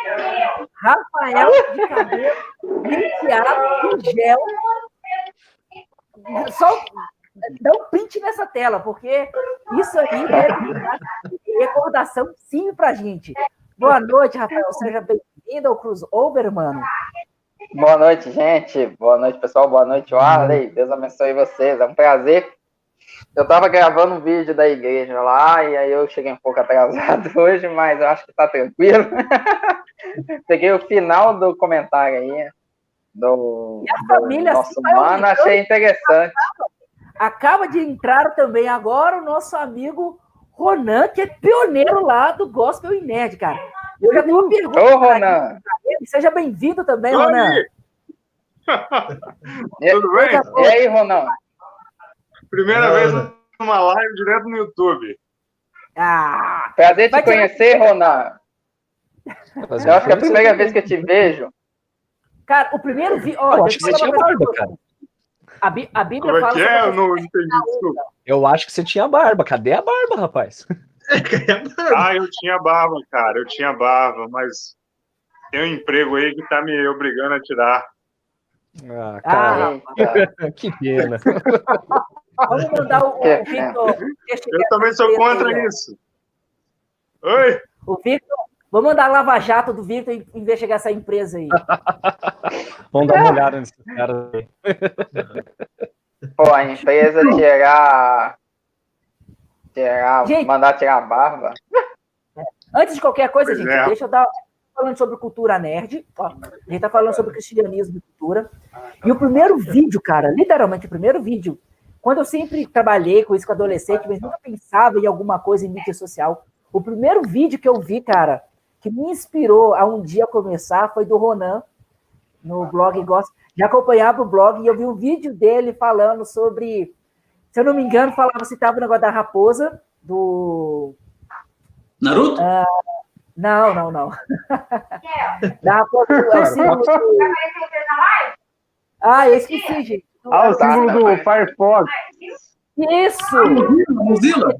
Rafael de cabelo penteado em gel. Só dá um print nessa tela, porque isso aí é recordação sim pra gente. Boa noite, Rafael. Seja bem-vindo ao Crossover, mano. Boa noite, gente. Boa noite, pessoal. Boa noite, Warley. Deus abençoe vocês. É um prazer. Eu tava gravando um vídeo da igreja lá, e aí eu cheguei um pouco atrasado hoje, mas eu acho que tá tranquilo. Peguei o final do comentário aí, do nosso mano, achei interessante. Acaba de entrar também agora o nosso amigo Ronan, que é pioneiro lá do Gospel e Nerd, cara. Eu já tenho uma pergunta. Ô, Ronan! Seja bem-vindo também, Ronan. Tudo bem? E aí, Ronan? Primeira vez numa live direto no YouTube. Prazer te conhecer, Ronan. Eu acho que é a primeira vez que eu te vejo. Cara, o primeiro vídeo... Eu acho que você tinha barba, cara. A Bíblia Como fala... que é? Eu não entendi, desculpa. Eu acho que você tinha barba. Cadê a barba, rapaz? Eu tinha barba, cara. Eu tinha barba, mas tem um emprego aí que tá me obrigando a tirar. Cara. Que pena. Vamos mandar o Victor... Eu também sou contra isso. Oi? O Victor... Vamos mandar a Lava Jato do Victor investigar essa empresa aí. Vamos dar uma olhada nesse cara aí. Pô, a empresa mandar tirar a barba. Antes de qualquer coisa, gente, deixa eu dar... Falando sobre cultura nerd, ó, a gente tá falando sobre cristianismo e cultura. E o primeiro vídeo, cara, literalmente o primeiro vídeo, quando eu sempre trabalhei com isso com adolescente, mas nunca pensava em alguma coisa em mídia social, o primeiro vídeo que eu vi, cara, que me inspirou a um dia começar, foi do Ronan, no blog Gospel. Já acompanhava o blog e eu vi um vídeo dele falando sobre, se eu não me engano, citava o negócio da raposa, do... Naruto? Não. Da raposa é o símbolo do... eu esqueci, gente. O símbolo do Firefox. Isso! Mozilla?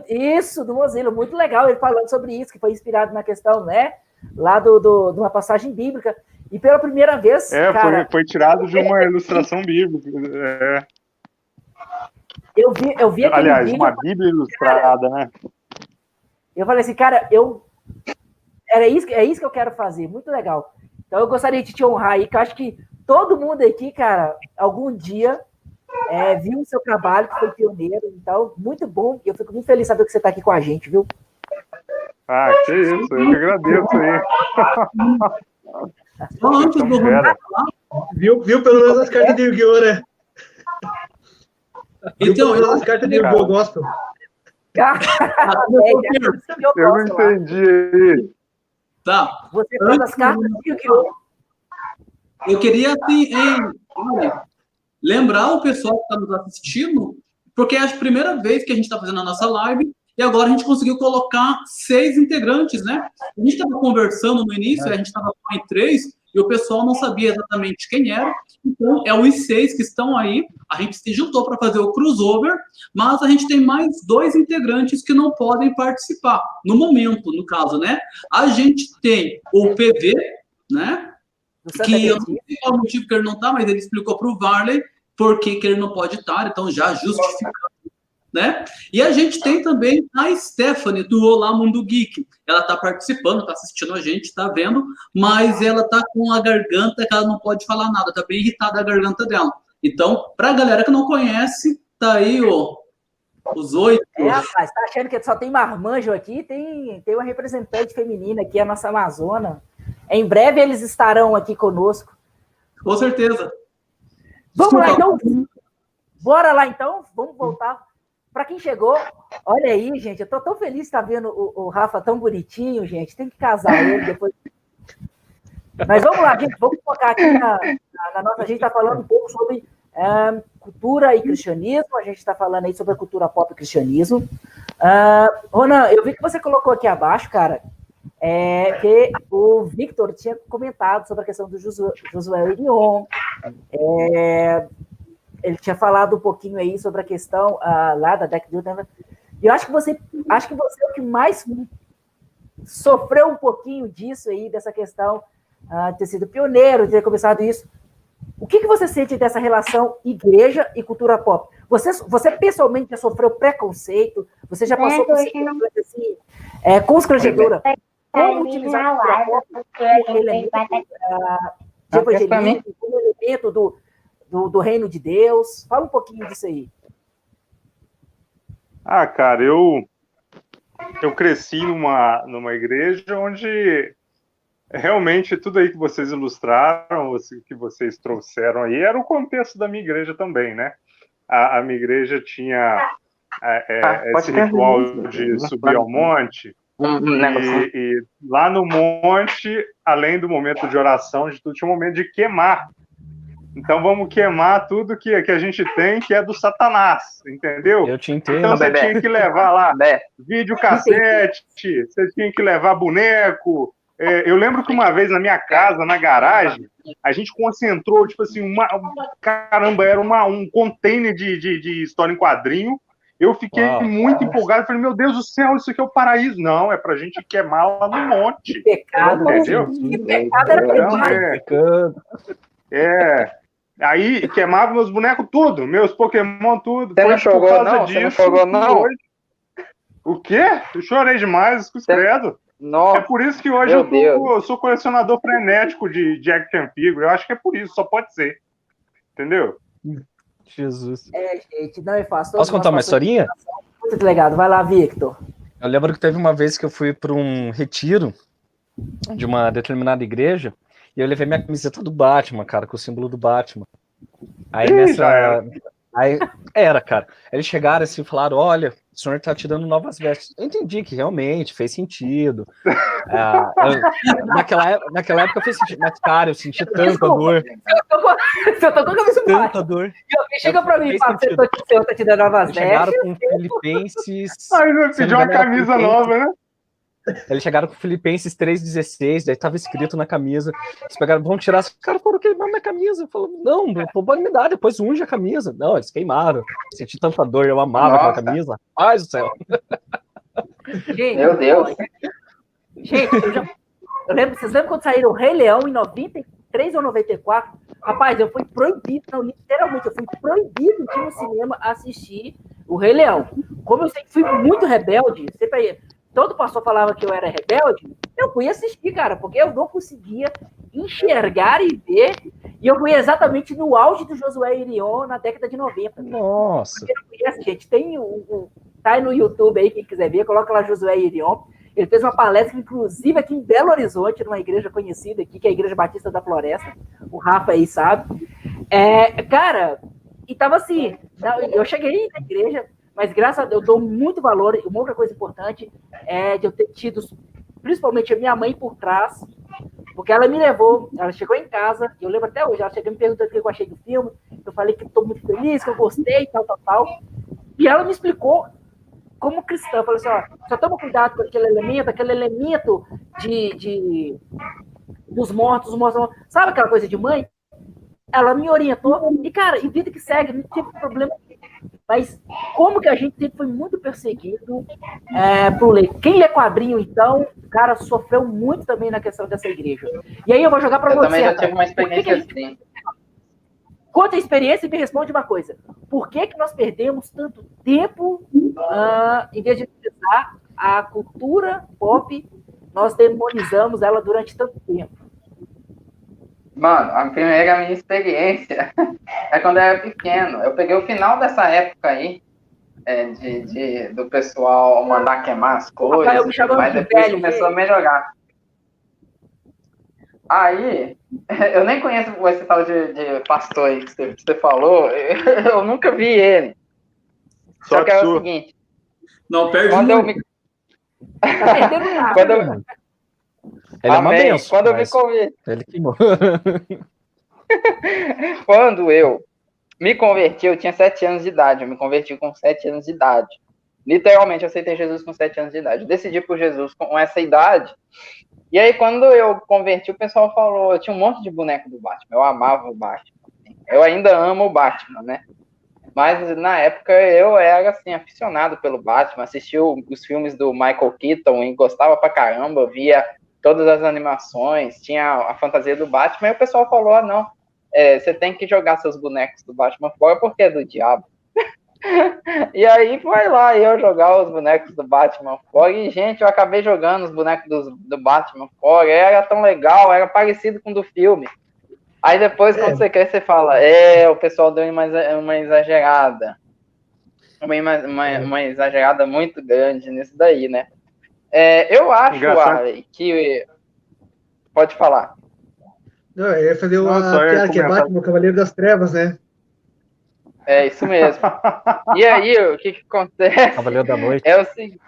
Isso, do Mozilla, muito legal ele falando sobre isso, que foi inspirado na questão, né, lá de uma passagem bíblica, e pela primeira vez, cara... Foi tirado de uma ilustração bíblica. Eu vi aquele aliás, vídeo... uma Bíblia ilustrada, né? Eu falei assim, cara, é isso que eu quero fazer, muito legal. Então eu gostaria de te honrar aí, que eu acho que todo mundo aqui, cara, algum dia... viu o seu trabalho, que foi pioneiro, então, muito bom, e eu fico muito feliz de saber que você está aqui com a gente, viu? Que isso, eu que agradeço aí. Viu pelo menos as cartas de Yu-Gi-Oh, né? Então, as cartas de Yu-Gi-Oh Gospel. Eu não entendi aí. Tá. Você faz as cartas que Eu queria, assim, olha, lembrar o pessoal que está nos assistindo, porque é a primeira vez que a gente está fazendo a nossa live, e agora a gente conseguiu colocar 6 integrantes, né? A gente estava conversando no início, a gente estava com em 3, e o pessoal não sabia exatamente quem era. Então, é os 6 que estão aí. A gente se juntou para fazer o crossover, mas a gente tem mais 2 integrantes que não podem participar, no momento, no caso, né? A gente tem o PV, né? Que eu não sei qual o motivo que ele não está, mas ele explicou para o Varley por que ele não pode estar, então já justificando, né? E a gente tem também a Stephanie, do Olá Mundo Geek. Ela está participando, está assistindo a gente, está vendo, mas ela está com a garganta que ela não pode falar nada, está bem irritada a garganta dela. Então, para a galera que não conhece, tá aí os 8. Rapaz, tá achando que só tem marmanjo aqui? Tem uma representante feminina aqui, a nossa Amazona. Em breve eles estarão aqui conosco. Com certeza. Vamos lá, então. Bora lá, então. Vamos voltar. Para quem chegou, olha aí, gente. Eu tô tão feliz de estar vendo o Rafa tão bonitinho, gente. Tem que casar ele depois. Mas vamos lá, gente. Vamos focar aqui na nossa... A gente está falando um pouco sobre cultura e cristianismo. A gente está falando aí sobre a cultura pop e cristianismo. Ronan, eu vi que você colocou aqui abaixo, cara, que o Victor tinha comentado sobre a questão do Josué Irion. Ele tinha falado um pouquinho aí sobre a questão lá da Deck Duty. E eu acho que você é o que mais sofreu um pouquinho disso aí, dessa questão de ter sido pioneiro, de ter começado isso. O que você sente dessa relação igreja e cultura pop? Você pessoalmente já sofreu preconceito? Você já passou por situações assim, constrangedora? Como utilizar a cultura pop como elemento do reino de Deus? Fala um pouquinho disso aí. Cara, eu cresci numa igreja onde realmente tudo aí que vocês ilustraram, que vocês trouxeram aí, era o contexto da minha igreja também, né? A minha igreja tinha esse ritual de subir ao monte, e lá no monte, além do momento de oração, de tudo, tinha um momento de queimar. Então vamos queimar tudo que a gente tem, que é do Satanás, entendeu? Eu te entendo. Então você tinha que levar lá videocassete, você tinha que levar boneco. Eu lembro que uma vez na minha casa, na garagem, a gente concentrou, tipo assim, caramba, era um container de história em quadrinho. Eu fiquei muito empolgado, falei, meu Deus do céu, isso aqui é o paraíso. Não, é pra gente queimar lá no monte. Que pecado, entendeu? Que pecado era pecado. Aí queimava meus bonecos tudo, meus Pokémon tudo. Você não jogou não? Você não jogou não? O quê? Eu chorei demais, credo. Nossa, é por isso que hoje eu sou colecionador frenético de action figure. Eu acho que é por isso, só pode ser. Entendeu? Jesus. Gente, não é fácil. Posso contar uma historinha? Muito legal. Vai lá, Victor. Eu lembro que teve uma vez que eu fui para um retiro de uma determinada igreja e eu levei minha camiseta do Batman, cara, com o símbolo do Batman. Aí cara. Eles chegaram assim e falaram, olha, o senhor tá te dando novas vestes. Eu entendi que realmente fez sentido. Naquela época fez sentido, mas, cara, eu senti tanta dor. Você tocou a cabeça do Tanta dor. Chega pra mim e fala, o senhor tá te dando novas vestes. Chegaram com Filipenses... Aí vai pedir uma camisa nova, né? Eles chegaram com Filipenses 3,16, daí tava escrito na camisa. Eles pegaram, vão tirar. Os caras foram queimar minha camisa. Falou, não, pode me dar, depois unge a camisa. Não, eles queimaram. Senti tanta dor, eu amava aquela camisa. Ai do céu. Gente, meu Deus. Gente, vocês lembram quando saíram o Rei Leão em 93 ou 94? Rapaz, eu fui proibido, não, literalmente, eu fui proibido de ir no cinema assistir o Rei Leão. Como eu sempre fui muito rebelde, sempre todo pastor falava que eu era rebelde, eu fui assistir, cara, porque eu não conseguia enxergar e ver, e eu fui exatamente no auge do Josué Irion na década de 90. Nossa! Porque não conhece, gente, tem tá aí no YouTube aí, quem quiser ver, coloca lá Josué Irion. Ele fez uma palestra, inclusive, aqui em Belo Horizonte, numa igreja conhecida aqui, que é a Igreja Batista da Floresta, o Rafa aí sabe. Cara, e tava assim, eu cheguei na igreja, mas graças a Deus eu dou muito valor. Uma outra coisa importante é de eu ter tido, principalmente a minha mãe por trás, porque ela me levou, ela chegou em casa, eu lembro até hoje, ela chegou me perguntando o que eu achei do filme, eu falei que estou muito feliz, que eu gostei, tal, e ela me explicou como cristã, eu falei assim, ó, só toma cuidado com aquele elemento dos mortos, sabe aquela coisa de mãe? Ela me orientou, e cara, e vida que segue, não tive problema. Mas como que a gente sempre foi muito perseguido por ler. Quem lê quadrinho, então, cara, sofreu muito também na questão dessa igreja. E aí eu vou jogar para você. Eu também já tive uma experiência assim. Conta a experiência e me responde uma coisa. Por que nós perdemos tanto tempo em vez de utilizar a cultura pop, nós demonizamos ela durante tanto tempo? Mano, a minha experiência é quando eu era pequeno. Eu peguei o final dessa época aí, do pessoal mandar queimar as coisas, mas depois começou a melhorar. Aí, eu nem conheço esse tal de pastor aí que você falou, eu nunca vi ele. Só que é o seguinte... Não, perde quando muito. Ele é uma benção. Quando eu me converti. Ele queimou. Quando eu me converti, eu tinha 7 anos de idade. Eu me converti com 7 anos de idade. Literalmente, eu aceitei Jesus com 7 anos de idade. Eu decidi por Jesus com essa idade. E aí, quando eu converti, o pessoal falou... Eu tinha um monte de boneco do Batman. Eu amava o Batman. Eu ainda amo o Batman, né? Mas, na época, eu era, assim, aficionado pelo Batman. Assistia os filmes do Michael Keaton e gostava pra caramba. Via todas as animações, tinha a fantasia do Batman. E o pessoal falou, não, você tem que jogar seus bonecos do Batman fora porque é do diabo. E aí foi lá eu jogar os bonecos do Batman fora. E, gente, eu acabei jogando os bonecos do Batman fora. Era tão legal, era parecido com o do filme. Aí depois, quando você quer, você fala, o pessoal deu uma exagerada. Uma exagerada muito grande nisso daí, né? Eu acho, Arley, que... Pode falar. Não, eu ia fazer que é Batman, o Cavaleiro das Trevas, né? É isso mesmo. E aí, o que acontece? Cavaleiro da Noite. É o seguinte.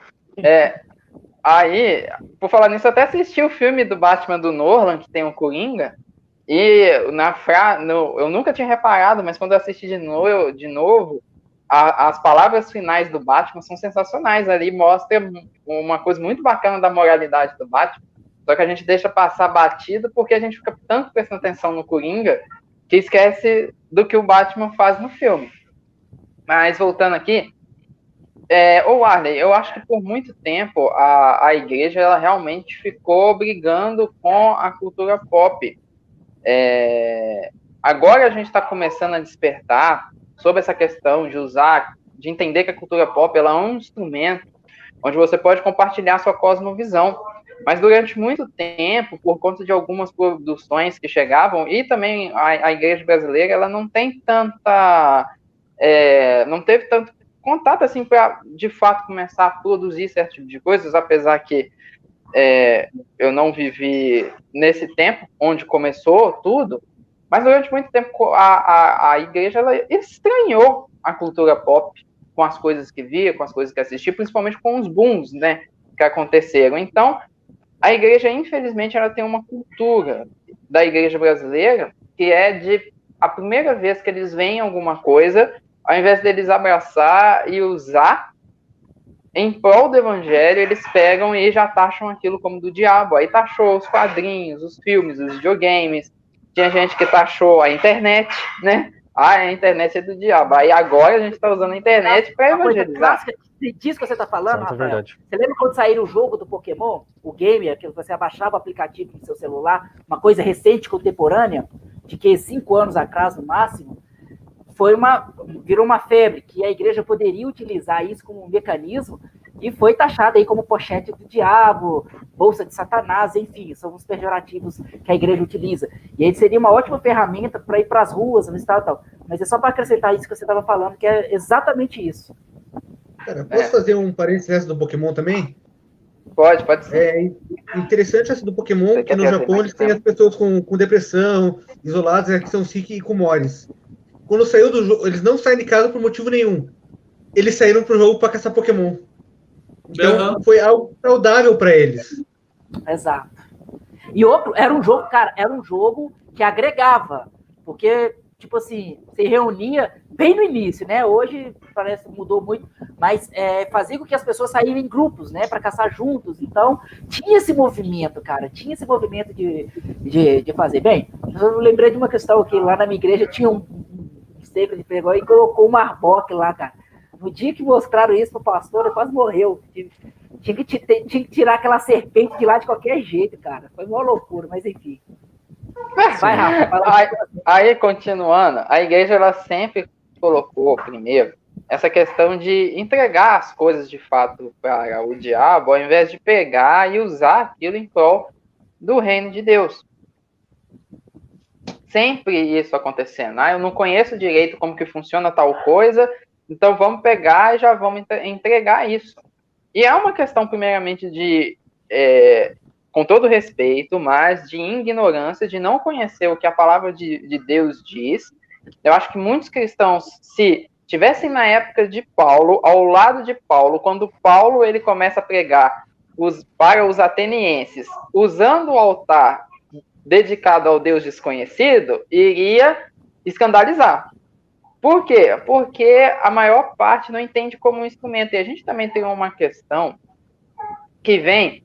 Aí, por falar nisso, eu até assisti o filme do Batman do Nolan, que tem o Coringa, e eu nunca tinha reparado, mas quando eu assisti de novo, as palavras finais do Batman são sensacionais. Ali mostra uma coisa muito bacana da moralidade do Batman, só que a gente deixa passar batido porque a gente fica tanto prestando atenção no Coringa que esquece do que o Batman faz no filme. Mas voltando aqui, Arley, eu acho que por muito tempo a igreja ela realmente ficou brigando com a cultura pop. Agora a gente está começando a despertar sobre essa questão de entender que a cultura pop ela é um instrumento onde você pode compartilhar sua cosmovisão. Mas durante muito tempo, por conta de algumas produções que chegavam, e também a igreja brasileira, ela não tem não teve tanto contato assim para, de fato, começar a produzir certo tipo de coisas, apesar que eu não vivi nesse tempo onde começou tudo, mas durante muito tempo a igreja ela estranhou a cultura pop com as coisas que via, com as coisas que assistia, principalmente com os booms, né, que aconteceram. Então, a igreja, infelizmente, ela tem uma cultura da igreja brasileira que a primeira vez que eles veem alguma coisa, ao invés deles abraçar e usar em prol do evangelho, eles pegam e já taxam aquilo como do diabo. Aí taxou os quadrinhos, os filmes, os videogames. Tinha gente que taxou a internet, né? A internet é do diabo. Aí agora a gente está usando a internet para evangelizar. Disso que você está falando, Rafael, verdade. Você lembra quando saiu o jogo do Pokémon, o game, que você abaixava o aplicativo no seu celular, uma coisa recente, contemporânea, de que 5 anos atrás, no máximo, virou uma febre, que a igreja poderia utilizar isso como um mecanismo, e foi taxada aí como pochete do diabo, bolsa de Satanás, enfim, são os pejorativos que a igreja utiliza. E aí seria uma ótima ferramenta para ir para as ruas, no estado e tal. Mas é só para acrescentar isso que você estava falando, que é exatamente isso. Cara, posso fazer um parênteses do Pokémon também? Pode ser. É interessante essa do Pokémon, que no Japão eles têm as pessoas com depressão, isoladas, que são Siki e Kumoris. Quando saiu do jogo, eles não saem de casa por motivo nenhum. eles saíram pro jogo para caçar Pokémon. Então Uhum. foi algo saudável para eles. Exato. E outro, era um jogo, cara, era um jogo que agregava, porque, tipo assim, se reunia bem no início, né? Hoje parece que mudou muito, mas fazia com que as pessoas saíssem em grupos, né? Para caçar juntos. Então, tinha esse movimento, cara, tinha esse movimento de fazer. Bem, eu lembrei de uma questão aqui, lá na minha igreja tinha um seco, ele pegou e colocou um arboque lá, cara. No dia que mostraram isso pro pastor, ele quase morreu. Tinha que tirar aquela serpente de lá de qualquer jeito, cara. Foi uma loucura, mas enfim. Vai, Rafa, fala aí, continuando, a igreja ela sempre colocou primeiro essa questão de entregar as coisas de fato para o diabo, ao invés de pegar e usar aquilo em prol do reino de Deus. Sempre isso acontecendo. Eu não conheço direito como que funciona tal coisa, então vamos pegar e já vamos entregar isso. E é uma questão, primeiramente, de, com todo respeito, mas de ignorância, de não conhecer o que a palavra de Deus diz. Eu acho que muitos cristãos, se tivessem na época de Paulo, ao lado de Paulo, quando Paulo ele começa a pregar para os atenienses, usando o altar dedicado ao Deus desconhecido, iria escandalizar. Por quê? Porque a maior parte não entende como um instrumento. E a gente também tem uma questão que vem,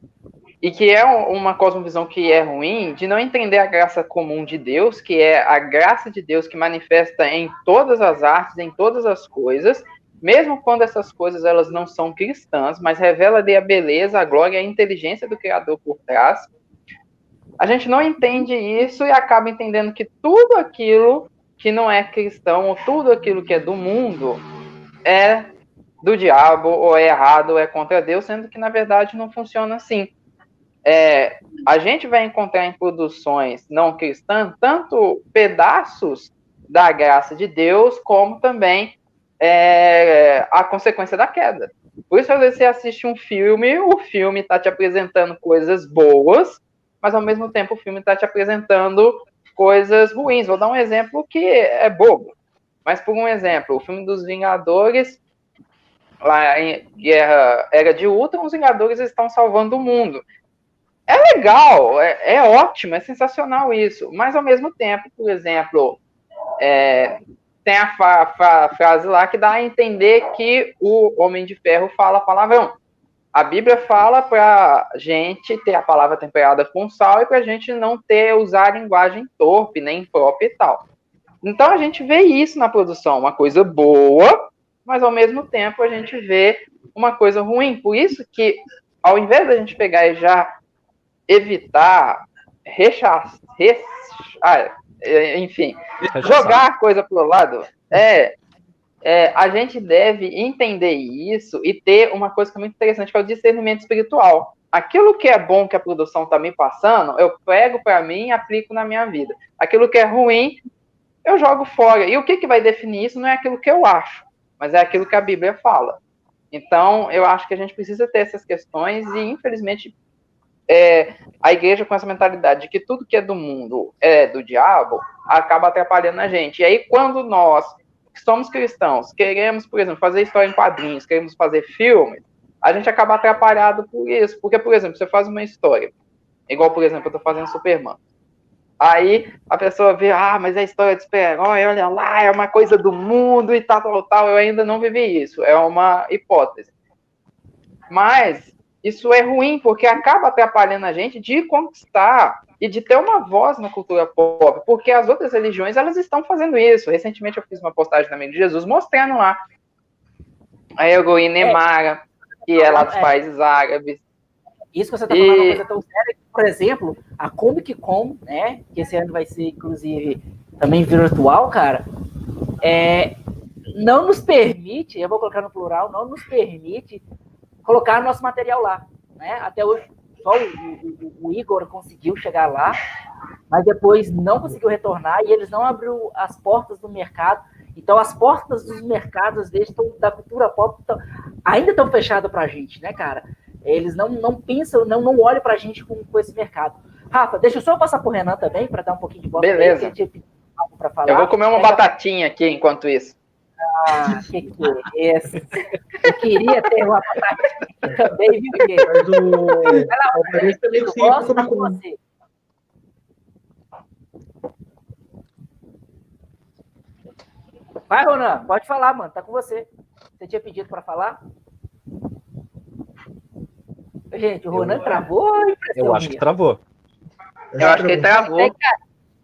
e que é uma cosmovisão que é ruim, de não entender a graça comum de Deus, que é a graça de Deus que manifesta em todas as artes, em todas as coisas, mesmo quando essas coisas elas não são cristãs, mas revela ali a beleza, a glória e a inteligência do Criador por trás. A gente não entende isso e acaba entendendo que tudo aquilo que não é cristão, ou tudo aquilo que é do mundo, é do diabo, ou é errado, ou é contra Deus, sendo que, na verdade, não funciona assim. A gente vai encontrar em produções não cristãs tanto pedaços da graça de Deus, como também a consequência da queda. Por isso, às vezes, você assiste um filme, o filme está te apresentando coisas boas, mas, ao mesmo tempo, o filme está te apresentando coisas ruins. Vou dar um exemplo que é bobo. Mas, por um exemplo, o filme dos Vingadores, lá em Era de Ultron, os Vingadores estão salvando o mundo. É legal, é ótimo, é sensacional isso. Mas, ao mesmo tempo, por exemplo, tem a frase lá que dá a entender que o Homem de Ferro fala palavrão. A Bíblia fala para a gente ter a palavra temperada com sal e para a gente não usar linguagem torpe, nem imprópria e tal. Então a gente vê isso na produção, uma coisa boa, mas ao mesmo tempo a gente vê uma coisa ruim. Por isso que, ao invés da gente pegar e já evitar, jogar a coisa para o lado, a gente deve entender isso e ter uma coisa que é muito interessante, que é o discernimento espiritual. Aquilo que é bom que a produção está me passando, eu pego para mim e aplico na minha vida. Aquilo que é ruim, eu jogo fora. E o que vai definir isso não é aquilo que eu acho, mas é aquilo que a Bíblia fala. Então, eu acho que a gente precisa ter essas questões e, infelizmente, a igreja com essa mentalidade de que tudo que é do mundo é do diabo, acaba atrapalhando a gente. E aí, quando nós que somos cristãos, queremos, por exemplo, fazer história em quadrinhos, queremos fazer filme, a gente acaba atrapalhado por isso. Porque, por exemplo, você faz uma história, igual, por exemplo, eu tô fazendo Superman. Aí a pessoa vê, mas é a história de super-herói, olha lá, é uma coisa do mundo e tal. Eu ainda não vivi isso, é uma hipótese. Mas isso é ruim, porque acaba atrapalhando a gente de conquistar e de ter uma voz na cultura pop, porque as outras religiões, elas estão fazendo isso. Recentemente eu fiz uma postagem na Amigo de Jesus, mostrando lá a heroína Emara, que é lá dos países árabes. Isso que você está falando é uma coisa tão séria que, por exemplo, a Comic Con, né, que esse ano vai ser, inclusive, também virtual, cara, não nos permite, eu vou colocar no plural, não nos permite colocar nosso material lá, né? Até hoje só o Igor conseguiu chegar lá, mas depois não conseguiu retornar e eles não abriram as portas do mercado. Então as portas dos mercados deles da cultura pop ainda estão fechadas para a gente, né, cara? Eles não pensam, não olham para a gente com esse mercado. Rafa, deixa eu só passar pro Renan também para dar um pouquinho de voz. Beleza. Pra falar. Eu vou comer uma batatinha aqui enquanto isso. Que é esse? Eu queria ter uma patati também, viu, gente? Mas o Vai lá, Alvarez também eu sempre gosto, tá com como você. Vai, Ronan, pode falar, mano, tá com você. Você tinha pedido para falar? Gente, o Ronan travou ou é impressão Eu acho que minha? travou. Eu acho que ele travou. Ele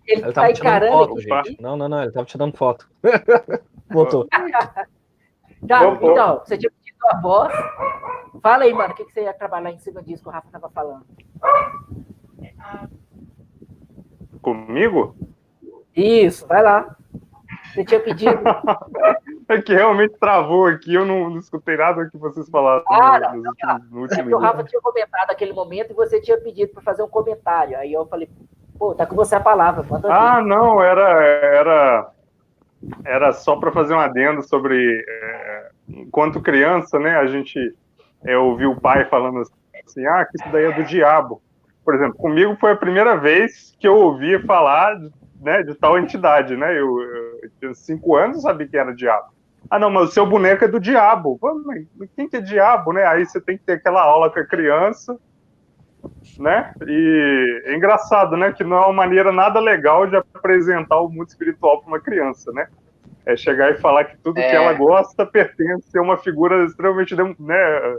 Ele tá tava tirando encarando foto, aqui. gente. Não, ele tava tirando foto. Voltou. Tá, Voltou. então, você tinha pedido a voz. Fala aí, mano, o que você ia trabalhar em cima disso que o Rafa tava falando? Comigo? Isso, vai lá. Você tinha pedido. É que realmente travou aqui, eu não escutei nada que vocês falaram no É último porque o Rafa minuto. tinha comentado naquele momento e você tinha pedido para fazer um comentário. Aí eu falei, pô, tá com você a palavra, manda Ah, vir. não, era só para fazer um adendo sobre, enquanto criança, né, a gente ouviu o pai falando assim, que isso daí é do diabo. Por exemplo, comigo foi a primeira vez que eu ouvi falar, né, de tal entidade, né, eu tinha 5 anos e sabia que era diabo. Ah, não, mas o seu boneco é do diabo. Pô, mas quem que é diabo, né? Aí você tem que ter aquela aula com a criança, né? E é engraçado, né? Que não é uma maneira nada legal de apresentar o mundo espiritual para uma criança, né? É chegar e falar que tudo que ela gosta pertence a uma figura extremamente, né?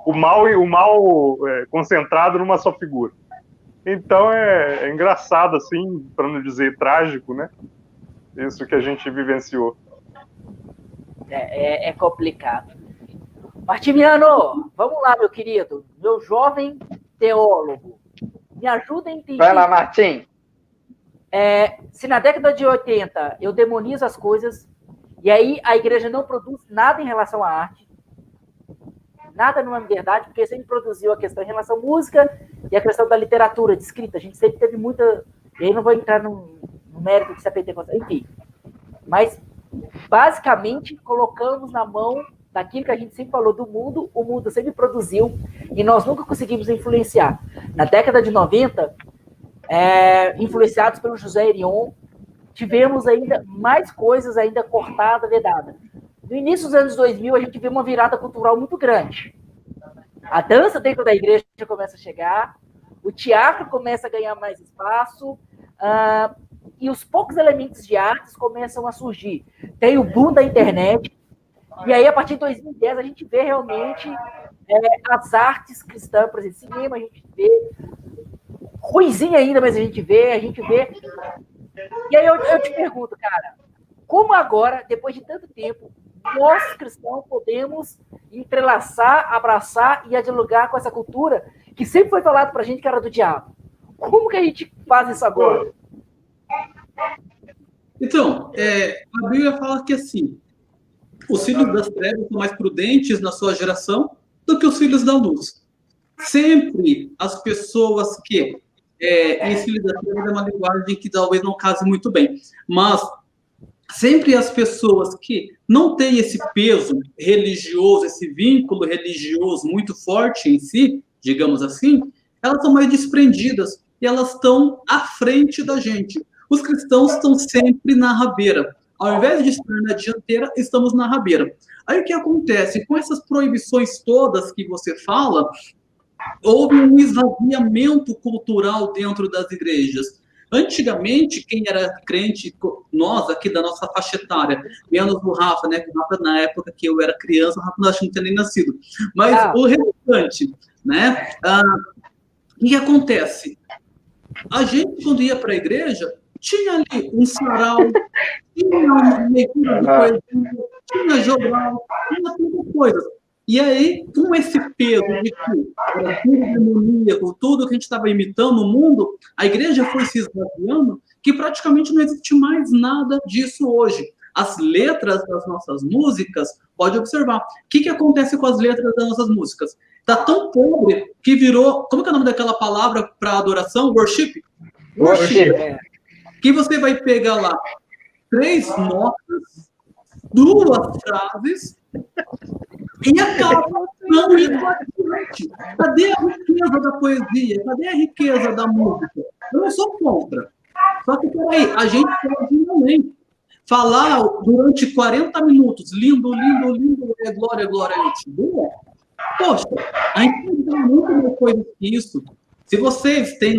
O mal concentrado numa só figura. Então é engraçado, assim, para não dizer trágico, né? Isso que a gente vivenciou. É complicado. Martimiano, vamos lá, meu querido. Meu jovem teólogo. Me ajuda a entender. Vai lá, Martim. Se na década de 80 eu demonizo as coisas, e aí a igreja não produz nada em relação à arte, nada numa verdade, porque sempre produziu a questão em relação à música e a questão da literatura, de escrita. A gente sempre teve muita... E aí não vou entrar no mérito de se pentecostal, enfim. Mas, basicamente, colocamos na mão daquilo que a gente sempre falou do mundo, o mundo sempre produziu, e nós nunca conseguimos influenciar. Na década de 90, influenciados pelo José Herion, tivemos ainda mais coisas ainda cortadas, vedadas. No início dos anos 2000, a gente viu uma virada cultural muito grande. A dança dentro da igreja começa a chegar, o teatro começa a ganhar mais espaço, e os poucos elementos de artes começam a surgir. Tem o boom da internet, e aí, a partir de 2010, a gente vê realmente as artes cristãs, por exemplo, cinema, a gente vê, ruizinho ainda, mas a gente vê. E aí eu te pergunto, cara, como agora, depois de tanto tempo, nós cristãos podemos entrelaçar, abraçar e dialogar com essa cultura que sempre foi falado pra gente que era do diabo? Como que a gente faz isso agora? Então, a Bíblia fala que assim, os filhos das trevas são mais prudentes na sua geração do que os filhos da luz. Sempre as pessoas que... esse filho das trevas é uma linguagem que talvez não case muito bem, mas sempre as pessoas que não têm esse peso religioso, esse vínculo religioso muito forte em si, digamos assim, elas são mais desprendidas e elas estão à frente da gente. Os cristãos estão sempre na rabeira. Ao invés de estar na dianteira, estamos na rabeira. Aí o que acontece? Com essas proibições todas que você fala, houve um esvaziamento cultural dentro das igrejas. Antigamente, quem era crente, nós aqui da nossa faixa etária, menos o Rafa, né? O Rafa, na época que eu era criança, o Rafa não tinha nem nascido. Mas o restante, né? O que acontece? A gente, quando ia para a igreja, tinha ali um sarau, tinha uma leitura de poesia, tinha jogral, tinha muitas coisas. E aí, com esse peso de que era tudo demoníaco, tudo que a gente estava imitando no mundo, a igreja foi se esvaziando, que praticamente não existe mais nada disso hoje. As letras das nossas músicas, pode observar, o que acontece com as letras das nossas músicas? Está tão pobre que virou, como é o nome daquela palavra para adoração? Worship? Worship. Que você vai pegar lá 3 notas, 2 frases, e acaba não indo adiante. Cadê a riqueza da poesia? Cadê a riqueza da música? Eu não sou contra. Só que, peraí, a gente pode ir além. falar durante 40 minutos, lindo, lindo, lindo, glória, glória, eu te dou. Poxa, a gente tem muito mais coisas que isso. Se vocês têm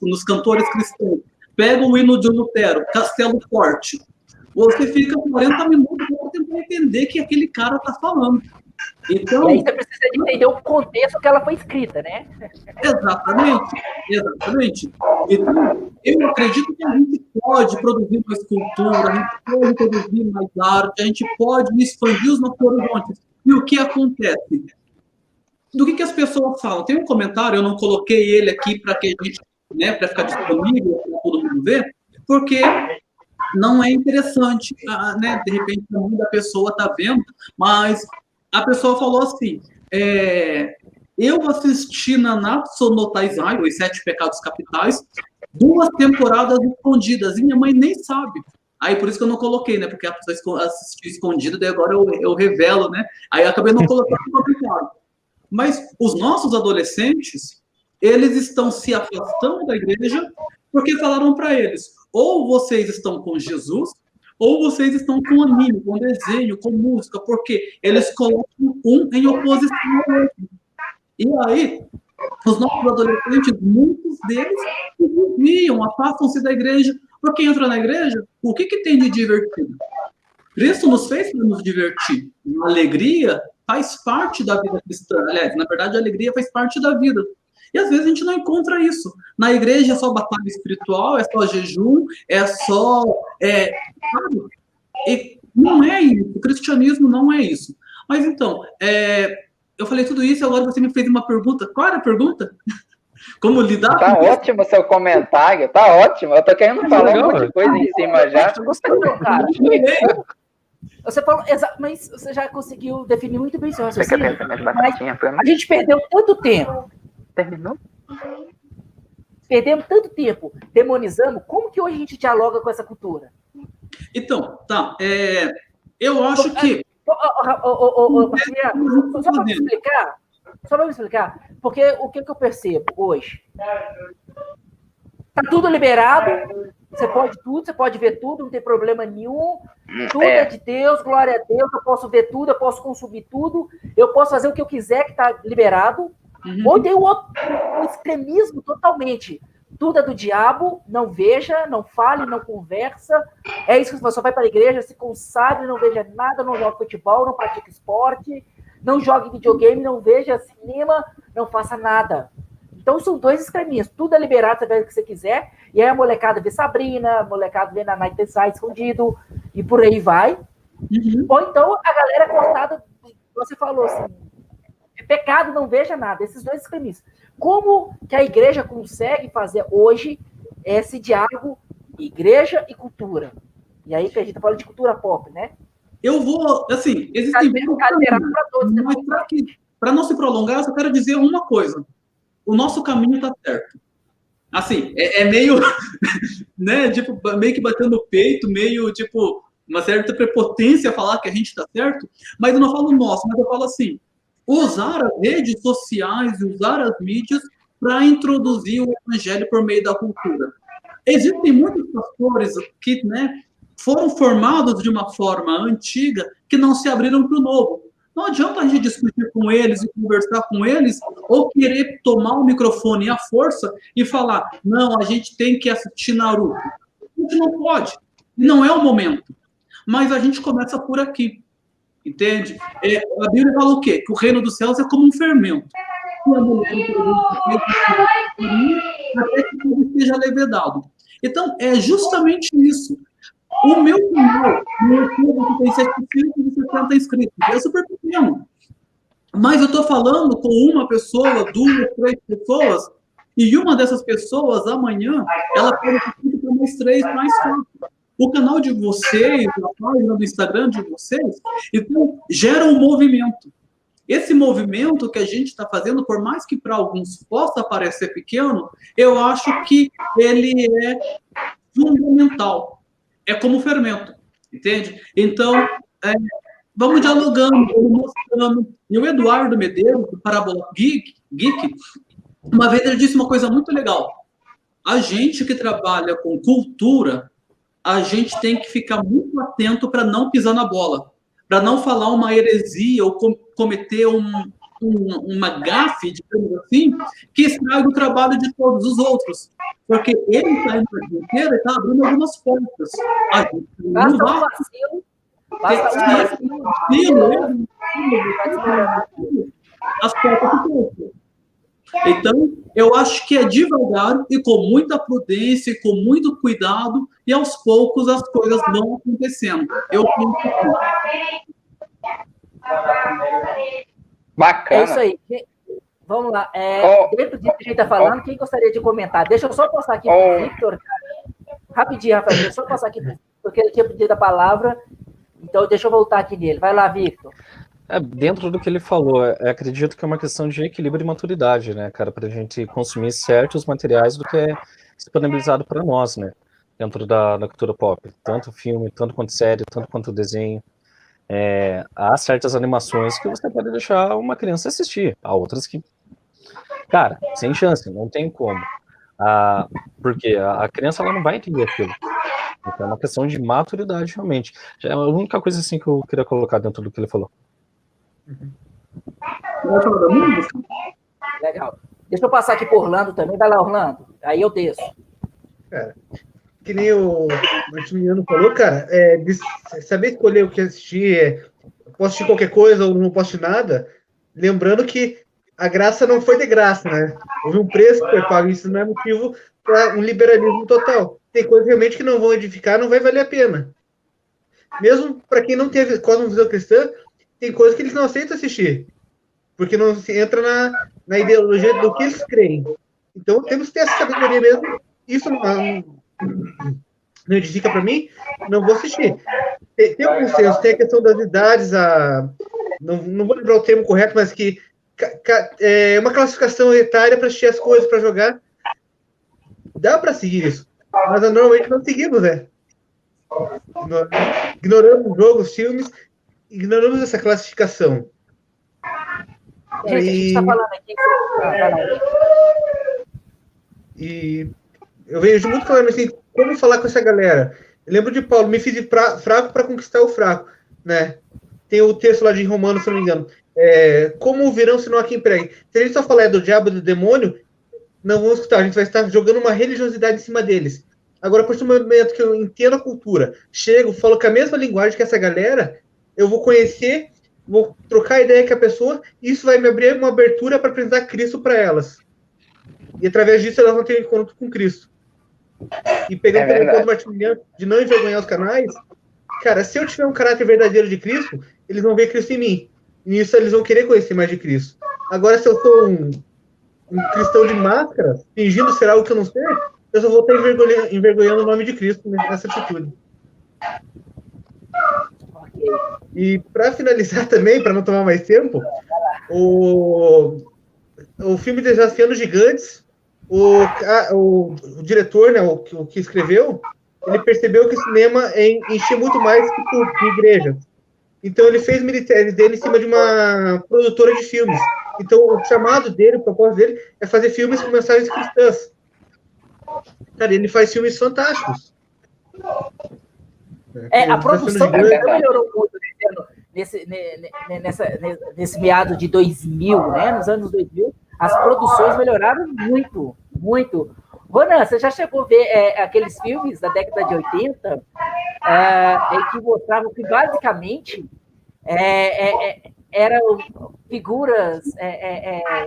nos cantores cristãos, pega o hino de Lutero, Castelo Forte, você fica 40 minutos para tentar entender o que aquele cara está falando. Então, e aí você precisa de entender o contexto que ela foi escrita, né? Exatamente. Então, eu acredito que a gente pode produzir mais cultura, a gente pode produzir mais arte, a gente pode expandir os nossos horizontes. E o que acontece? Do que as pessoas falam? Tem um comentário, eu não coloquei ele aqui para que a gente, né, para ficar disponível para todo mundo ver, porque não é interessante, né? De repente a mãe da pessoa está vendo, mas a pessoa falou assim: eu assisti Nanatsu no Taizai, Os Sete Pecados Capitais, 2 temporadas escondidas, e minha mãe nem sabe. Aí por isso que eu não coloquei, né? Porque a pessoa assistiu escondida, daí agora eu revelo, né? Aí eu acabei não colocando no comentário. Mas os nossos adolescentes, eles estão se afastando da igreja porque falaram para eles: ou vocês estão com Jesus, ou vocês estão com anime, com desenho, com música, porque eles colocam um em oposição ao outro. E aí, os nossos adolescentes, muitos deles se desviam, afastam-se da igreja, porque entra na igreja, o que tem de divertido? Cristo nos fez para nos divertir. A alegria faz parte da vida cristã. Aliás, na verdade, a alegria faz parte da vida. E às vezes a gente não encontra isso. Na igreja é só batalha espiritual, é só jejum, é só... sabe? E não é isso. O cristianismo não é isso. Mas então, eu falei tudo isso e agora você me fez uma pergunta. Qual era a pergunta? Como lidar tá com ótimo isso? Seu comentário, tá ótimo. Eu tô querendo falar um monte de coisa em cima já. Gostei, cara. Você falou, mas você já conseguiu definir muito bem seu raciocínio. A gente perdeu tanto tempo. Terminou? Perdemos tanto tempo demonizando. Como que hoje a gente dialoga com essa cultura? Então, tá. Eu acho que... Só para me explicar, porque o que eu percebo hoje? Tá tudo liberado, você pode tudo, você pode ver tudo, não tem problema nenhum, tudo é de Deus, glória a Deus, eu posso ver tudo, eu posso consumir tudo, eu posso fazer o que eu quiser que tá liberado. Ou tem um extremismo totalmente. Tudo é do diabo, não veja, não fale, não conversa. É isso que você só vai para a igreja, se consagre, não veja nada, não joga futebol, não pratica esporte, não jogue videogame, não veja cinema, não faça nada. Então são 2 extremismos. Tudo é liberado, você vê o que você quiser. E aí a molecada vê Sabrina, a molecada vê na Night Side escondido, e por aí vai. Ou então a galera cortada, você falou assim, é pecado, não veja nada. Esses 2 extremismos. Como que a igreja consegue fazer hoje esse diálogo igreja e cultura? E aí que a gente tá falando de cultura pop, né? Eu vou, assim, existem... Para não se prolongar, eu só quero dizer uma coisa. O nosso caminho está certo. Assim, é meio, né, tipo, meio que batendo no peito, meio, tipo, uma certa prepotência falar que a gente está certo, mas eu não falo nosso, mas eu falo assim, usar as redes sociais e usar as mídias para introduzir o evangelho por meio da cultura. Existem muitos pastores que, né, foram formados de uma forma antiga que não se abriram para o novo. Não adianta a gente discutir com eles e conversar com eles ou querer tomar o microfone à força e falar, não, a gente tem que assistir Naruto. A gente não pode. Não é o momento. Mas a gente começa por aqui. Entende? A Bíblia fala o quê? Que o reino dos céus é como um fermento. Até que tudo esteja levedado. Então, é justamente isso. O meu canal, no YouTube, tem 760 inscritos. É super pequeno. Mas eu estou falando com uma pessoa, 2, 3 pessoas, e uma dessas pessoas, amanhã, ela pode assistir para mais 3, mais 4. O canal de vocês, a página do Instagram de vocês, então, gera um movimento. Esse movimento que a gente está fazendo, por mais que para alguns possa parecer pequeno, eu acho que ele é fundamental. É como fermento, entende? Então, vamos dialogando, vamos mostrando. E o Eduardo Medeiros, do Parábola Geek, uma vez ele disse uma coisa muito legal. A gente que trabalha com cultura, a gente tem que ficar muito atento para não pisar na bola, para não falar uma heresia ou cometer uma gafe, digamos assim, que estraga o trabalho de todos os outros. Porque ele está indo para a inteira e está abrindo algumas portas. A gente não vai. As portas ficam. Então, eu acho que é devagar e com muita prudência e com muito cuidado, e aos poucos as coisas vão acontecendo. Eu penso assim. Bacana. É isso aí. Vamos lá. Dentro de quem está falando, quem gostaria de comentar? Deixa eu só passar aqui para o Victor. Rapidinho, Rafael. Deixa eu só passar aqui, porque ele tinha pedido a palavra. Então, deixa eu voltar aqui nele. Vai lá, Victor. Dentro do que ele falou, acredito que é uma questão de equilíbrio e maturidade, né, cara, para a gente consumir certos materiais do que é disponibilizado para nós, né, dentro da cultura pop, tanto filme, tanto quanto série, tanto quanto desenho. Há certas animações que você pode deixar uma criança assistir, há outras que, cara, sem chance, não tem como. Porque a criança ela não vai entender aquilo. Então é uma questão de maturidade, realmente. É a única coisa assim que eu queria colocar dentro do que ele falou. Legal. Deixa eu passar aqui por Orlando também. Vai lá, Orlando. Aí eu desço. Cara, que nem o Martiniano falou, cara, de saber escolher o que assistir, posso assistir qualquer coisa ou não posso assistir nada, lembrando que a graça não foi de graça, né? Houve um preço que foi pago, isso não é motivo para um liberalismo total. Tem coisas realmente que não vão edificar, não vai valer a pena. Mesmo para quem não teve cosmovisão cristã, tem coisas que eles não aceitam assistir, porque não se entra na ideologia do que eles creem. Então, temos que ter essa sabedoria mesmo. Isso não edifica para mim, não vou assistir. Tem alguns senso, tem a questão das idades, não vou lembrar o termo correto, mas que é uma classificação etária para assistir as coisas, para jogar. Dá para seguir isso, mas normalmente não seguimos, né? Ignoramos jogos, filmes, ignoramos essa classificação. Gente, a gente está falando aqui. E eu vejo muito falando assim, como falar com essa galera. Eu lembro de Paulo, me fiz de fraco para conquistar o fraco, né? Tem o texto lá de Romanos, se não me engano. Como virão se não há quem pregue? Se a gente só falar do diabo e do demônio, não vamos escutar, a gente vai estar jogando uma religiosidade em cima deles. Agora, a partir do momento que eu entendo a cultura, chego, falo com a mesma linguagem que essa galera, eu vou conhecer, vou trocar ideia com a pessoa, e isso vai me abrir uma abertura para apresentar Cristo para elas. E através disso elas vão ter um encontro com Cristo. E pegando pelo ponto do Martiniano de não envergonhar os canais, cara, se eu tiver um caráter verdadeiro de Cristo, eles vão ver Cristo em mim. E nisso eles vão querer conhecer mais de Cristo. Agora, se eu sou um cristão de máscara, fingindo ser algo que eu não sei, eu só vou estar envergonhando o nome de Cristo nessa atitude. E para finalizar também, para não tomar mais tempo, o filme Desafiando Gigantes, o diretor, né, o que escreveu, ele percebeu que o cinema enchia muito mais que de igreja. Então ele fez militares dele em cima de uma produtora de filmes. Então o chamado dele, o propósito dele é fazer filmes com mensagens cristãs. Cara, ele faz filmes fantásticos. A produção melhorou muito nesse meado de 2000, né? Nos anos 2000, as produções melhoraram muito, muito. Ronan, você já chegou a ver aqueles filmes da década de 80 em que mostravam que basicamente eram figuras,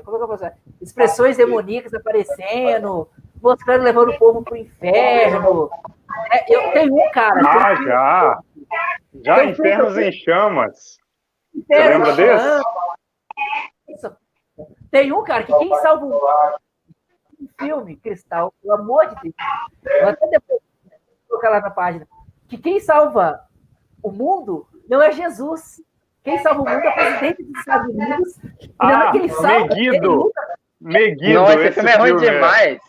como é que eu posso dizer? Expressões demoníacas aparecendo, mostrando, levando o povo para o inferno. Eu tenho um cara. Já Infernos em Chamas. Você lembra desse? Tem um cara que quem salva um filme, Cristal, pelo amor de Deus, vou até depois colocar lá na página, que quem salva o mundo não é Jesus. Quem salva o mundo é o presidente dos Estados Unidos. Não é que ele salva. Meguido. Não, esse filme é ruim demais.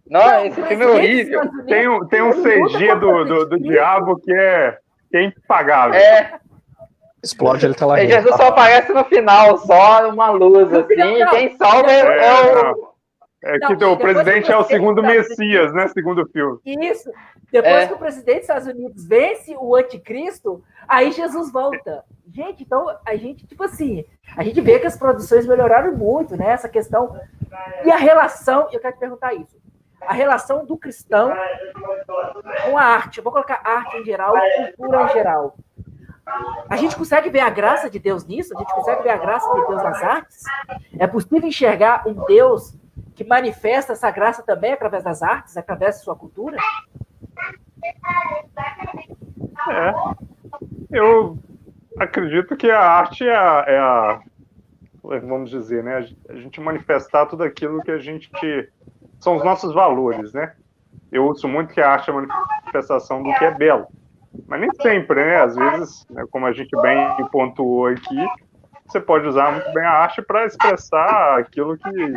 Não, esse filme é horrível. Tem um CG do diabo que é impagável. Explode, ele tá lá. E Jesus só aparece no final, só uma luz, assim. Quem salva É Não, que o depois presidente que é o presidente segundo dos Estados Messias, né? Segundo o filme. Isso. Depois que o presidente dos Estados Unidos vence o anticristo, aí Jesus volta. Gente, então a gente, tipo assim, a gente vê que as produções melhoraram muito, né? Essa questão. E a relação, eu quero te perguntar isso. A relação do cristão com a arte. Eu vou colocar arte em geral, cultura em geral. A gente consegue ver a graça de Deus nisso? A gente consegue ver a graça de Deus nas artes? É possível enxergar um Deus que manifesta essa graça também através das artes, através da sua cultura? Eu acredito que a arte é a vamos dizer, né? A gente manifestar tudo aquilo que a gente são os nossos valores, né? Eu uso muito que a arte é a manifestação do que é belo. Mas nem sempre, né? Às vezes, né, como a gente bem pontuou aqui, você pode usar muito bem a arte para expressar aquilo que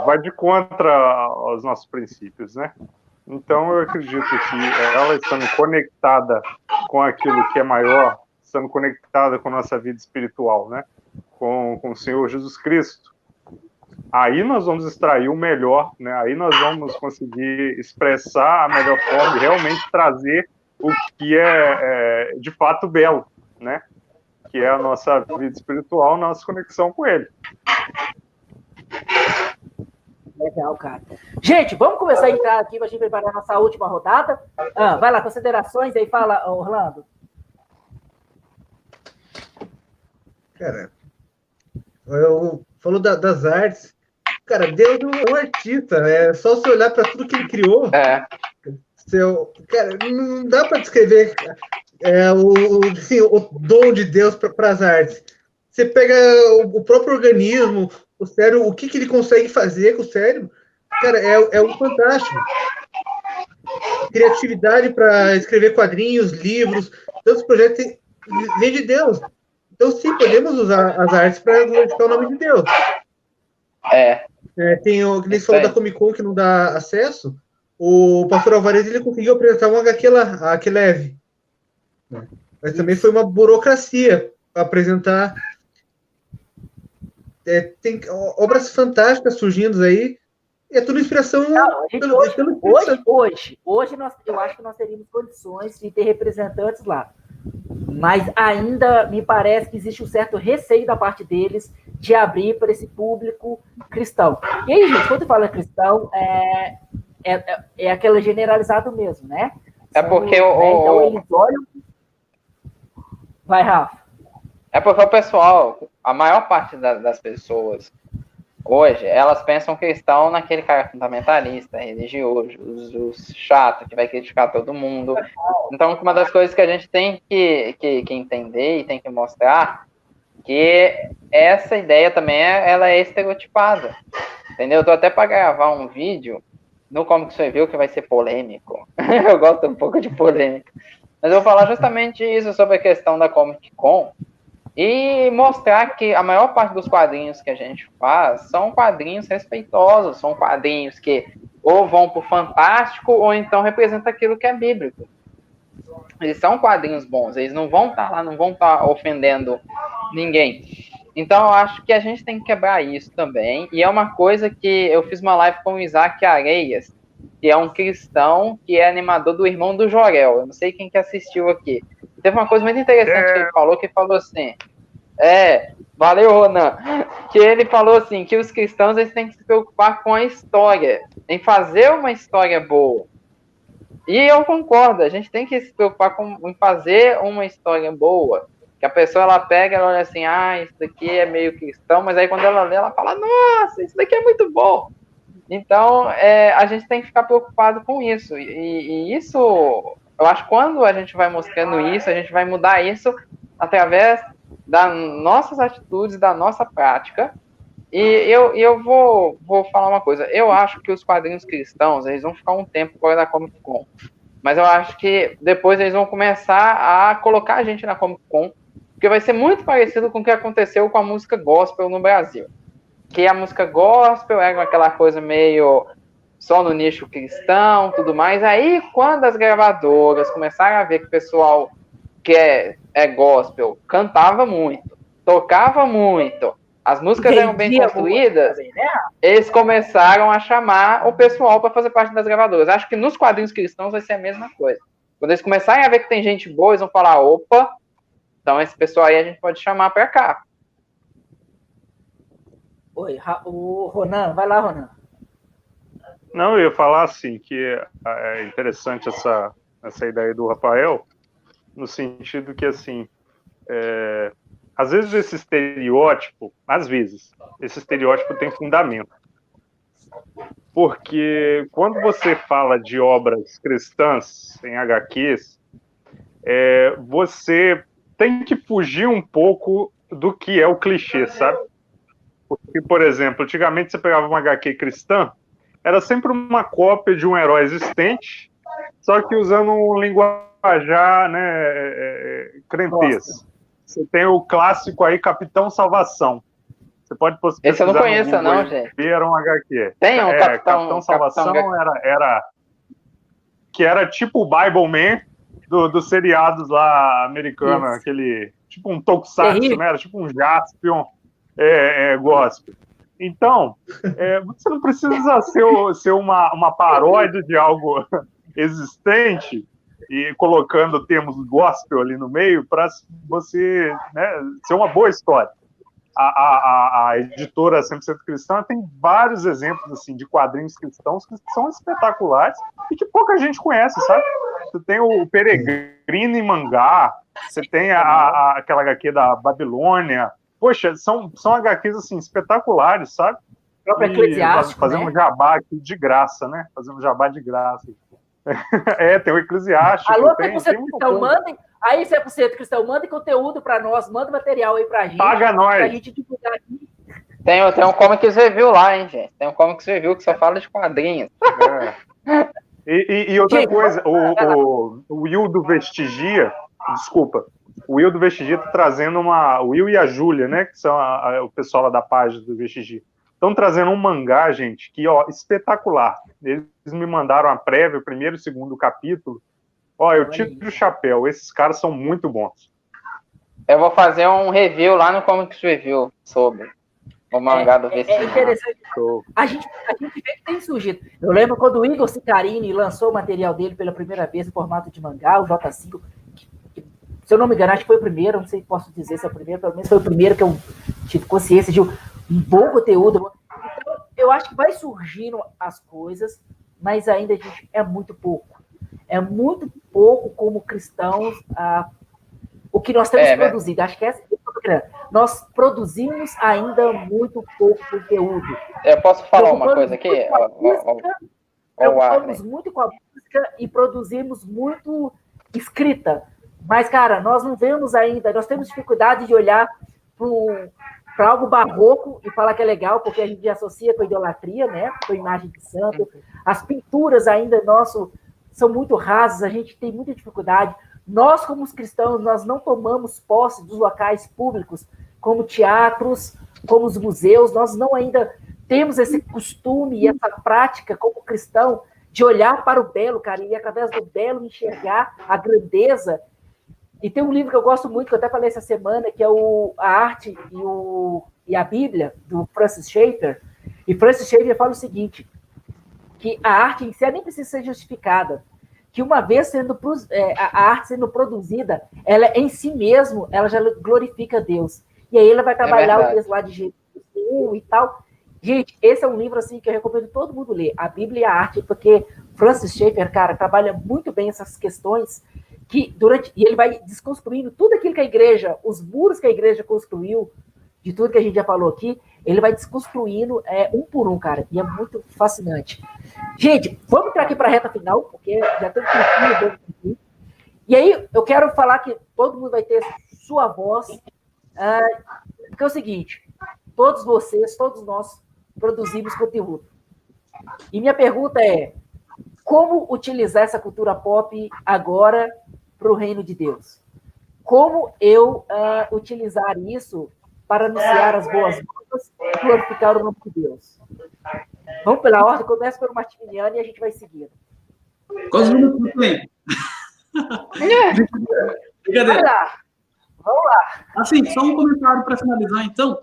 vai de contra aos nossos princípios, né? Então, eu acredito que ela estando conectada com aquilo que é maior, estando conectada com a nossa vida espiritual, né? Com o Senhor Jesus Cristo, aí nós vamos extrair o melhor, né? Aí nós vamos conseguir expressar a melhor forma e realmente trazer o que é de fato belo, né? Que é a nossa vida espiritual, nossa conexão com Ele. Legal, cara. Gente, vamos começar a entrar aqui para a gente preparar a nossa última rodada. Vai lá, considerações aí, fala, Orlando. Cara, eu falo das artes. Cara, Deus é um artista, né? Só você olhar para tudo que ele criou. Cara, não dá para descrever o dom de Deus para as artes. Você pega o próprio organismo, o cérebro, o que ele consegue fazer com o cérebro, cara, é um fantástico. Criatividade para escrever quadrinhos, livros, tantos projetos vem de Deus. Então, sim, podemos usar as artes para glorificar o nome de Deus. Tem o que eles falam da Comic Con que não dá acesso. O pastor Alvarez ele conseguiu apresentar um HQ lá, a HQ leve. Mas também foi uma burocracia para apresentar. Tem obras fantásticas surgindo aí. E é tudo inspiração. Hoje eu acho que nós teríamos condições de ter representantes lá. Mas ainda me parece que existe um certo receio da parte deles de abrir para esse público cristão. E aí, gente, quando fala cristão, é aquele generalizado mesmo, né? Porque então eles olham... Vai, Rafa. É porque o pessoal, a maior parte das pessoas hoje, elas pensam cristão naquele cara fundamentalista, religioso, chato, que vai criticar todo mundo. Então, uma das coisas que a gente tem que entender e tem que mostrar que essa ideia também ela é estereotipada, entendeu? Eu tô até para gravar um vídeo no Como que você viu que vai ser polêmico. Eu gosto um pouco de polêmica. Mas eu vou falar justamente isso sobre a questão da Comic Con e mostrar que a maior parte dos quadrinhos que a gente faz são quadrinhos respeitosos, são quadrinhos que ou vão para o fantástico ou então representam aquilo que é bíblico. Eles são quadrinhos bons, eles não vão estar lá, não vão estar ofendendo ninguém. Então eu acho que a gente tem que quebrar isso também, e é uma coisa que eu fiz uma live com o Isaac Areias, que é um cristão que é animador do Irmão do Jorel. Eu não sei quem que assistiu aqui. Teve uma coisa muito interessante que ele falou assim, valeu, Ronan, que ele falou assim, que os cristãos eles têm que se preocupar com a história, em fazer uma história boa. E eu concordo, a gente tem que se preocupar em fazer uma história boa, que a pessoa ela pega, ela olha assim, isso daqui é meio cristão, mas aí quando ela lê, ela fala, nossa, isso daqui é muito bom. Então, a gente tem que ficar preocupado com isso, e isso, eu acho que quando a gente vai mostrando isso, a gente vai mudar isso através das nossas atitudes, da nossa prática. E eu vou falar uma coisa, eu acho que os quadrinhos cristãos, eles vão ficar um tempo fora da Comic Con, mas eu acho que depois eles vão começar a colocar a gente na Comic Con, porque vai ser muito parecido com o que aconteceu com a música gospel no Brasil. Que a música gospel era aquela coisa meio só no nicho cristão, tudo mais. Aí, quando as gravadoras começaram a ver que o pessoal que é gospel cantava muito, tocava muito, as músicas eram bem construídas, também, né? eles começaram a chamar o pessoal para fazer parte das gravadoras. Acho que nos quadrinhos cristãos vai ser a mesma coisa. Quando eles começarem a ver que tem gente boa, eles vão falar, opa, então esse pessoal aí a gente pode chamar para cá. Oi, o Ronan, vai lá, Ronan. Não, eu ia falar assim, que é interessante essa ideia do Rafael, no sentido que, assim, às vezes esse estereótipo tem fundamento. Porque quando você fala de obras cristãs em HQs, você tem que fugir um pouco do que é o clichê, sabe? Porque, por exemplo, antigamente você pegava uma HQ cristã, era sempre uma cópia de um herói existente, só que usando um linguajar, né, crentez. Você tem o clássico aí, Capitão Salvação. Você pode pesquisar. Esse eu não conheço, não, gente. Era um HQ. Tem um Capitão Salvação que era tipo o Bible Man dos seriados lá americanos, aquele tipo um tokusatsu, né? Era tipo um Jaspion gospel. Então, você não precisa ser uma paródia de algo existente e colocando termos gospel ali no meio para você, né, ser uma boa história. A editora 100% Cristã tem vários exemplos assim, de quadrinhos cristãos que são espetaculares e que pouca gente conhece, sabe? Você tem o Peregrino em mangá, você tem aquela HQ da Babilônia. Poxa, são HQs assim, espetaculares, sabe? O próprio Eclesiástico, fazendo né? Jabá aqui de graça, né? Fazendo jabá de graça. Tem o Eclesiástico. Alô, tem 100% Cristão, mandem. Aí, 100% Cristão, mandem conteúdo para nós, manda material aí pra gente. Paga nós. Pra gente divulgar aqui. Tem um Comics Review lá, hein, gente? Tem um Comics Review que só fala de quadrinhos. E outra coisa, o Will do Vestigia, desculpa, o Will do Vestigia tá trazendo o Will e a Júlia, né, que são o pessoal lá da página do Vestigia, estão trazendo um mangá, gente, que, ó, espetacular. Eles me mandaram a prévia, o primeiro e o segundo capítulo. Ó, eu tiro o chapéu, esses caras são muito bons. Eu vou fazer um review lá no Comics Review sobre o mangá do Vestigia. É interessante. A gente vê que tem surgido. Eu lembro quando o Igor Cicarini lançou o material dele pela primeira vez em formato de mangá, o J5, se eu não me engano, acho que foi o primeiro, não sei se posso dizer se é o primeiro, pelo menos foi o primeiro que eu tive consciência de um bom conteúdo. Então, eu acho que vai surgindo as coisas, mas ainda a gente é muito pouco. É muito pouco como cristãos o que nós temos produzido. Acho que essa é a coisa. Nós produzimos ainda muito pouco conteúdo. Eu posso falar uma coisa aqui? Preocupamos muito com a música e produzimos muito escrita. Mas, cara, nós não vemos ainda, nós temos dificuldade de olhar para algo barroco e falar que é legal, porque a gente associa com a idolatria, né? Com a imagem de santo. As pinturas ainda são muito rasas, a gente tem muita dificuldade. Nós, como os cristãos, nós não tomamos posse dos locais públicos, como teatros, como os museus, nós não ainda temos esse costume e essa prática como cristão de olhar para o belo, cara, e através do belo enxergar a grandeza. E tem um livro que eu gosto muito, que eu até falei essa semana, que é A Arte e a Bíblia, do Francis Schaeffer. E Francis Schaeffer fala o seguinte, que a arte em si nem precisa ser justificada, que uma vez a arte sendo produzida, ela em si mesmo, ela já glorifica Deus. E aí ela vai trabalhar o texto lá de Jesus e tal. Gente, esse é um livro assim que eu recomendo todo mundo ler, A Bíblia e a Arte, porque Francis Schaeffer, cara, trabalha muito bem essas questões e ele vai desconstruindo tudo aquilo que a igreja, os muros que a igreja construiu, de tudo que a gente já falou aqui, ele vai desconstruindo um por um, cara, e é muito fascinante. Gente, vamos entrar aqui para a reta final, porque já tem um tempo aqui. E aí, eu quero falar que todo mundo vai ter sua voz, porque é o seguinte, todos nós produzimos conteúdo. E minha pergunta é, como utilizar essa cultura pop agora para o reino de Deus? Como eu utilizar isso para anunciar as boas novas e glorificar o nome de Deus? Vamos pela ordem, começa pelo Martiniano e a gente vai seguindo. Quase um minuto tempo. Vamos lá. Assim, só um comentário para finalizar, então.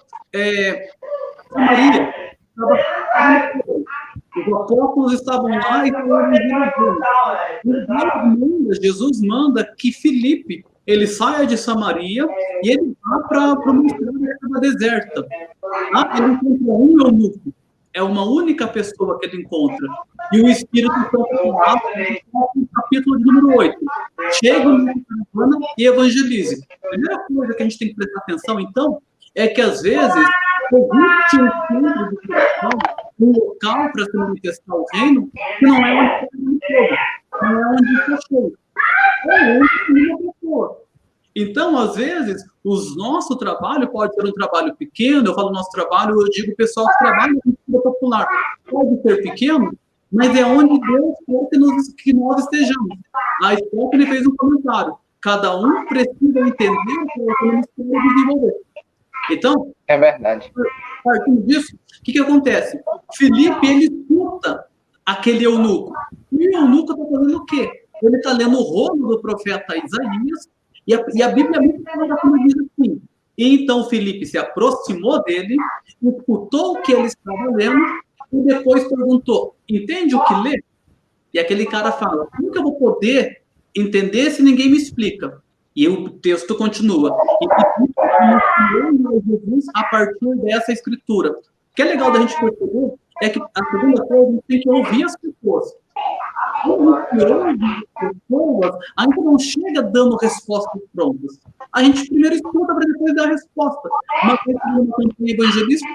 Maria os apóstolos estavam lá e falaram Jesus manda que Filipe ele saia de Samaria e ele vá para uma estrada que estava deserta. Ele encontra um eunuco. É uma única pessoa que ele encontra. E o Espírito Santo lá, no capítulo de número 8. Chega na caravana e evangelize. A primeira coisa que a gente tem que prestar atenção, então, é que às vezes existe um centro de coração, um local para se manifestar o reino, que não é onde está todo, não é onde está cheio. É onde uma pessoa. Então, às vezes, o nosso trabalho pode ser um trabalho pequeno, eu falo nosso trabalho, eu digo pessoal que trabalha na cultura popular. Pode ser pequeno, mas é onde Deus quer que nós estejamos. A Stephanie fez um comentário. Cada um precisa entender o que nós queremos desenvolver. Então, é verdade. Partindo disso, o que acontece? Filipe, ele escuta aquele eunuco. E o eunuco está fazendo o quê? Ele está lendo o rolo do profeta Isaías, e a Bíblia é muito clara como diz assim. E então Filipe se aproximou dele, escutou o que ele estava lendo, e depois perguntou, entende o que lê? E aquele cara fala, como que eu vou poder entender se ninguém me explica? E o texto continua. E Jesus a partir dessa escritura. O que é legal da gente perceber é que a segunda coisa, a gente tem que ouvir as pessoas. A gente não chega dando respostas prontas. A gente primeiro escuta para depois dar a resposta. Uma vez que uma campanha evangelista,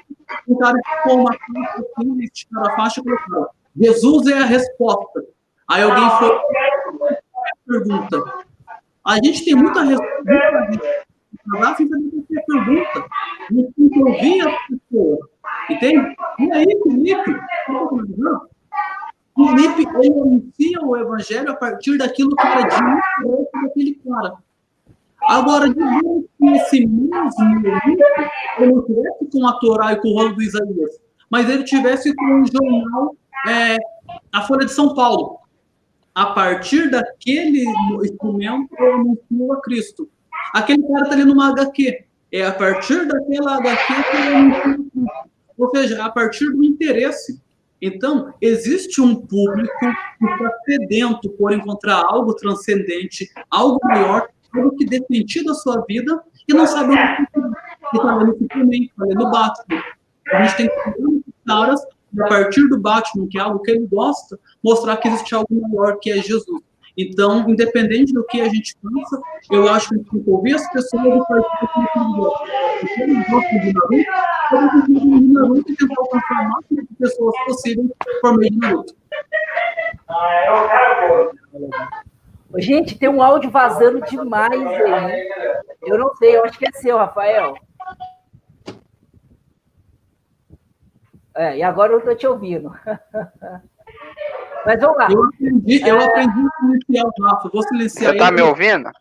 um cara ficou uma faixa assim, esticar a faixa e colocou: Jesus é a resposta. Aí alguém foi pergunta. A gente tem muita resposta. Lá sem saber o que é pergunta. A gente tem que ouvir as pessoas. Entende? E aí, Filipe, ele anuncia o evangelho a partir daquilo que era de interesse daquele cara. Agora, digamos que esse mesmo ele não tivesse com a Torá e com o rolo do Isaías, mas ele tivesse com o jornal A Folha de São Paulo. A partir daquele instrumento, eu anuncio a Cristo. Aquele cara está lendo uma HQ. É a partir daquela HQ que ele anuncia a Cristo. Ou seja, a partir do interesse. Então, existe um público que está sedento por encontrar algo transcendente, algo maior, algo que dê sentido à sua vida e não sabe onde está lendo Superman, está lendo Batman. A gente tem que ter caras, a partir do Batman, que é algo que ele gosta, mostrar que existe algo maior, que é Jesus. Então, independente do que a gente pensa, eu acho que a gente tem que ouvir as pessoas e partir do que eles gostam. Se eles gostam de Naruto, eu vou conseguir de Naruto e tentar alcançar o máximo de pessoas possível por meio de Naruto. Gente, tem um áudio vazando demais aí. Eu não sei, eu acho que é seu, Rafael. E agora eu estou te ouvindo. Mas vamos lá. Eu aprendi a silenciar o Rafa. Vou silenciar ele. Você está me ouvindo?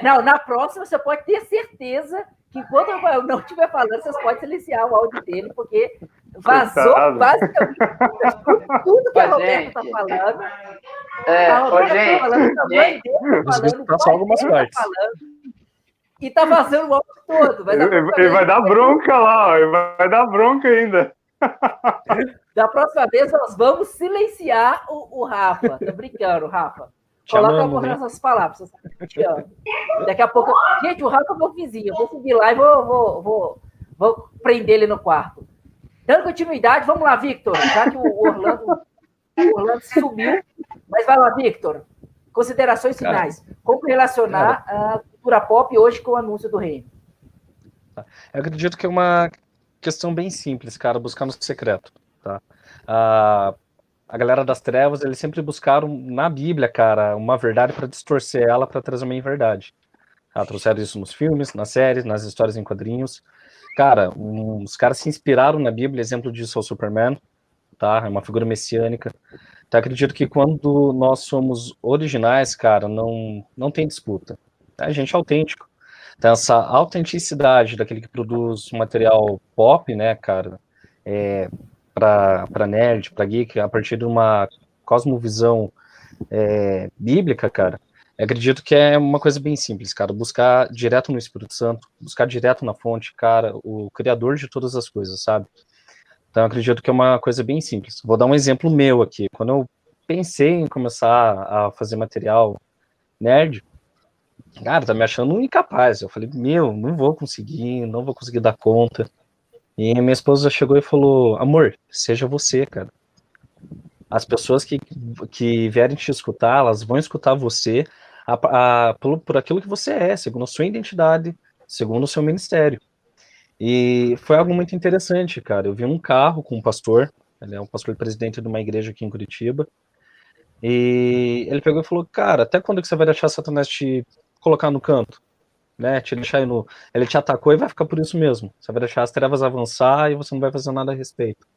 Não, na próxima você pode ter certeza que enquanto eu não estiver falando, vocês podem silenciar o áudio dele, porque vazou basicamente tudo que a Roberta está falando. A Roberta está falando, a mãe dele está falando, tá só algumas partes. E está vazando o áudio todo. Ele vai dar bronca lá, ele vai dar bronca ainda. Da próxima vez nós vamos silenciar o Rafa. Tô brincando, Rafa. Coloca por essas palavras. Daqui a pouco. Gente, o Rafa é meu vizinho. Eu vou subir lá e vou prender ele no quarto. Dando continuidade, vamos lá, Victor. Já que o Orlando sumiu. Mas vai lá, Victor. Considerações finais. Como relacionar a cultura pop hoje com o anúncio do reino? Eu acredito que é uma questão bem simples, cara, buscar no secreto, tá? A galera das trevas, eles sempre buscaram na Bíblia, cara, uma verdade para distorcer ela, para trazer uma inverdade. Trouxeram isso nos filmes, nas séries, nas histórias em quadrinhos. Cara, os caras se inspiraram na Bíblia, exemplo disso é o Superman, tá? É uma figura messiânica. Então, acredito que quando nós somos originais, cara, não tem disputa. A gente é autêntico. Então, essa autenticidade daquele que produz um material pop, né, cara, para nerd, para geek, a partir de uma cosmovisão bíblica, cara, Eu acredito que é uma coisa bem simples, cara, buscar direto no Espírito Santo, buscar direto na fonte, cara, o criador de todas as coisas, sabe? Então, eu acredito que é uma coisa bem simples. Vou dar um exemplo meu aqui. Quando eu pensei em começar a fazer material nerd, cara, tá me achando um incapaz. Eu falei, não vou conseguir, não vou conseguir dar conta. E minha esposa chegou e falou, amor, seja você, cara. As pessoas que vierem te escutar, elas vão escutar você por aquilo que você é, segundo a sua identidade, segundo o seu ministério. E foi algo muito interessante, cara. Eu vi um carro com um pastor, ele é um pastor presidente de uma igreja aqui em Curitiba, e ele pegou e falou, cara, até quando que você vai deixar Satanás te colocar no canto? Né, te deixar no... Ele te atacou e vai ficar por isso mesmo. Você vai deixar as trevas avançar e você não vai fazer nada a respeito.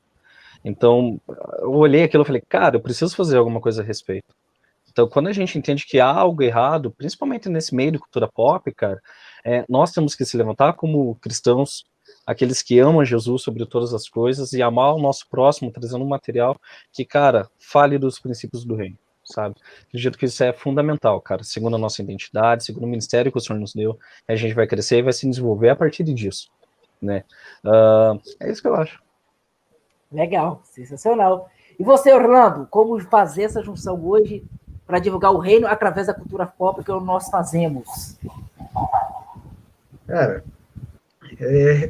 Então, eu olhei aquilo e falei, cara, eu preciso fazer alguma coisa a respeito. Então, quando a gente entende que há algo errado, principalmente nesse meio de cultura pop, cara, nós temos que se levantar como cristãos, aqueles que amam Jesus sobre todas as coisas e amar o nosso próximo, trazendo um material que, cara, fale dos princípios do reino, sabe? Acredito que isso é fundamental, cara, segundo a nossa identidade, segundo o ministério que o Senhor nos deu, a gente vai crescer e vai se desenvolver a partir disso, né? É isso que eu acho. Legal, sensacional. E você, Orlando, como fazer essa junção hoje para divulgar o reino através da cultura pop que nós fazemos? Cara,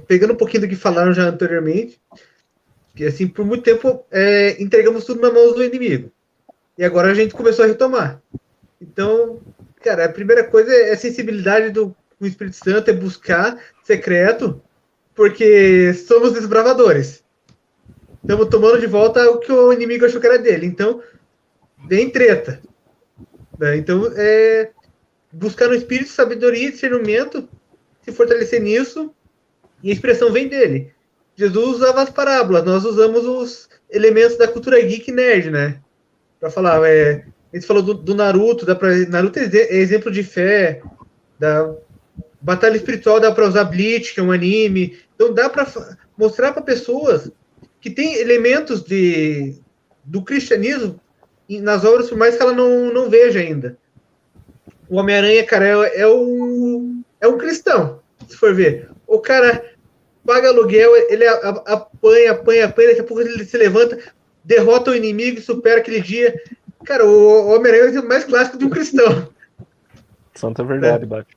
pegando um pouquinho do que falaram já anteriormente, que assim, por muito tempo entregamos tudo nas mãos do inimigo. E agora a gente começou a retomar. Então, cara, a primeira coisa é a sensibilidade do Espírito Santo, é buscar secreto, porque somos desbravadores. Estamos tomando de volta o que o inimigo achou que era dele. Então, vem treta. Né? Então, buscar no espírito sabedoria e discernimento, se fortalecer nisso, e a expressão vem dele. Jesus usava as parábolas, nós usamos os elementos da cultura geek nerd, né? Para falar, a gente falou do Naruto, Naruto é exemplo de fé, da batalha espiritual dá para usar Bleach, que é um anime. Então, dá para mostrar para pessoas que tem elementos do cristianismo nas obras, por mais que ela não veja ainda. O Homem-Aranha, cara, é um cristão, se for ver. O cara paga aluguel, ele apanha, daqui a pouco ele se levanta, derrota o inimigo e supera aquele dia. Cara, o Homem-Aranha é o mais clássico de um cristão. Santa verdade, Batman.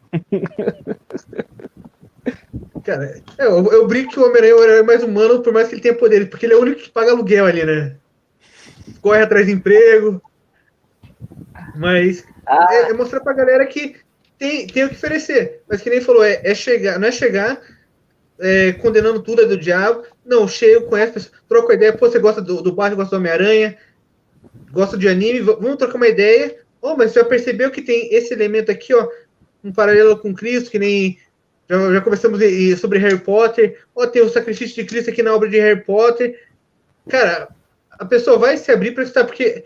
Cara, eu brinco que o Homem-Aranha é o herói mais humano, por mais que ele tenha poderes, porque ele é o único que paga aluguel ali, né? Corre atrás de emprego. Mas é mostrar pra galera que tem o que oferecer. Mas que nem falou, não é chegar condenando tudo do diabo. Não, chego, conhece, troca ideia. Pô, você gosta do Batman, gosta do Homem-Aranha, gosta de anime, vamos trocar uma ideia. Mas você já percebeu que tem esse elemento aqui, ó, um paralelo com Cristo, que nem... Já conversamos sobre Harry Potter. Tem o sacrifício de Cristo aqui na obra de Harry Potter. Cara, a pessoa vai se abrir para escutar, porque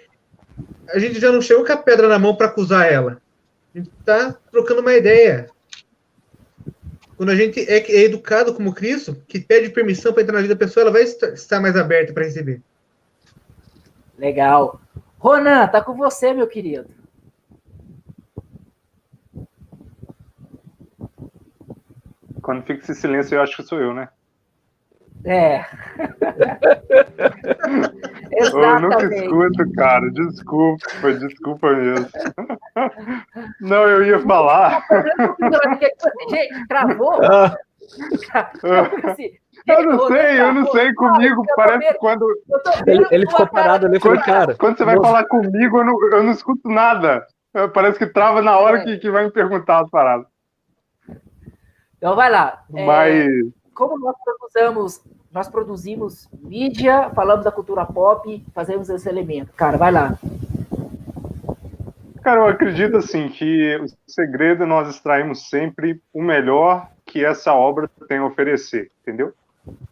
a gente já não chegou com a pedra na mão para acusar ela. A gente está trocando uma ideia. Quando a gente é educado como Cristo, que pede permissão para entrar na vida da pessoa, ela vai estar mais aberta para receber. Legal. Ronan, tá com você, meu querido. Quando fica esse silêncio, eu acho que sou eu, né? Eu nunca escuto, cara. Desculpa mesmo. Não, eu ia falar. Gente, travou? Eu não sei comigo. Parece que quando. Ele ficou parado ali, falei, cara. Quando você vai falar comigo, eu não escuto nada. Parece que trava na hora que vai me perguntar as paradas. Então vai lá. Mas... Como nós produzimos mídia, falamos da cultura pop, fazemos esse elemento. Cara, vai lá. Cara, eu acredito assim que o segredo nós extraímos sempre o melhor que essa obra tem a oferecer, entendeu?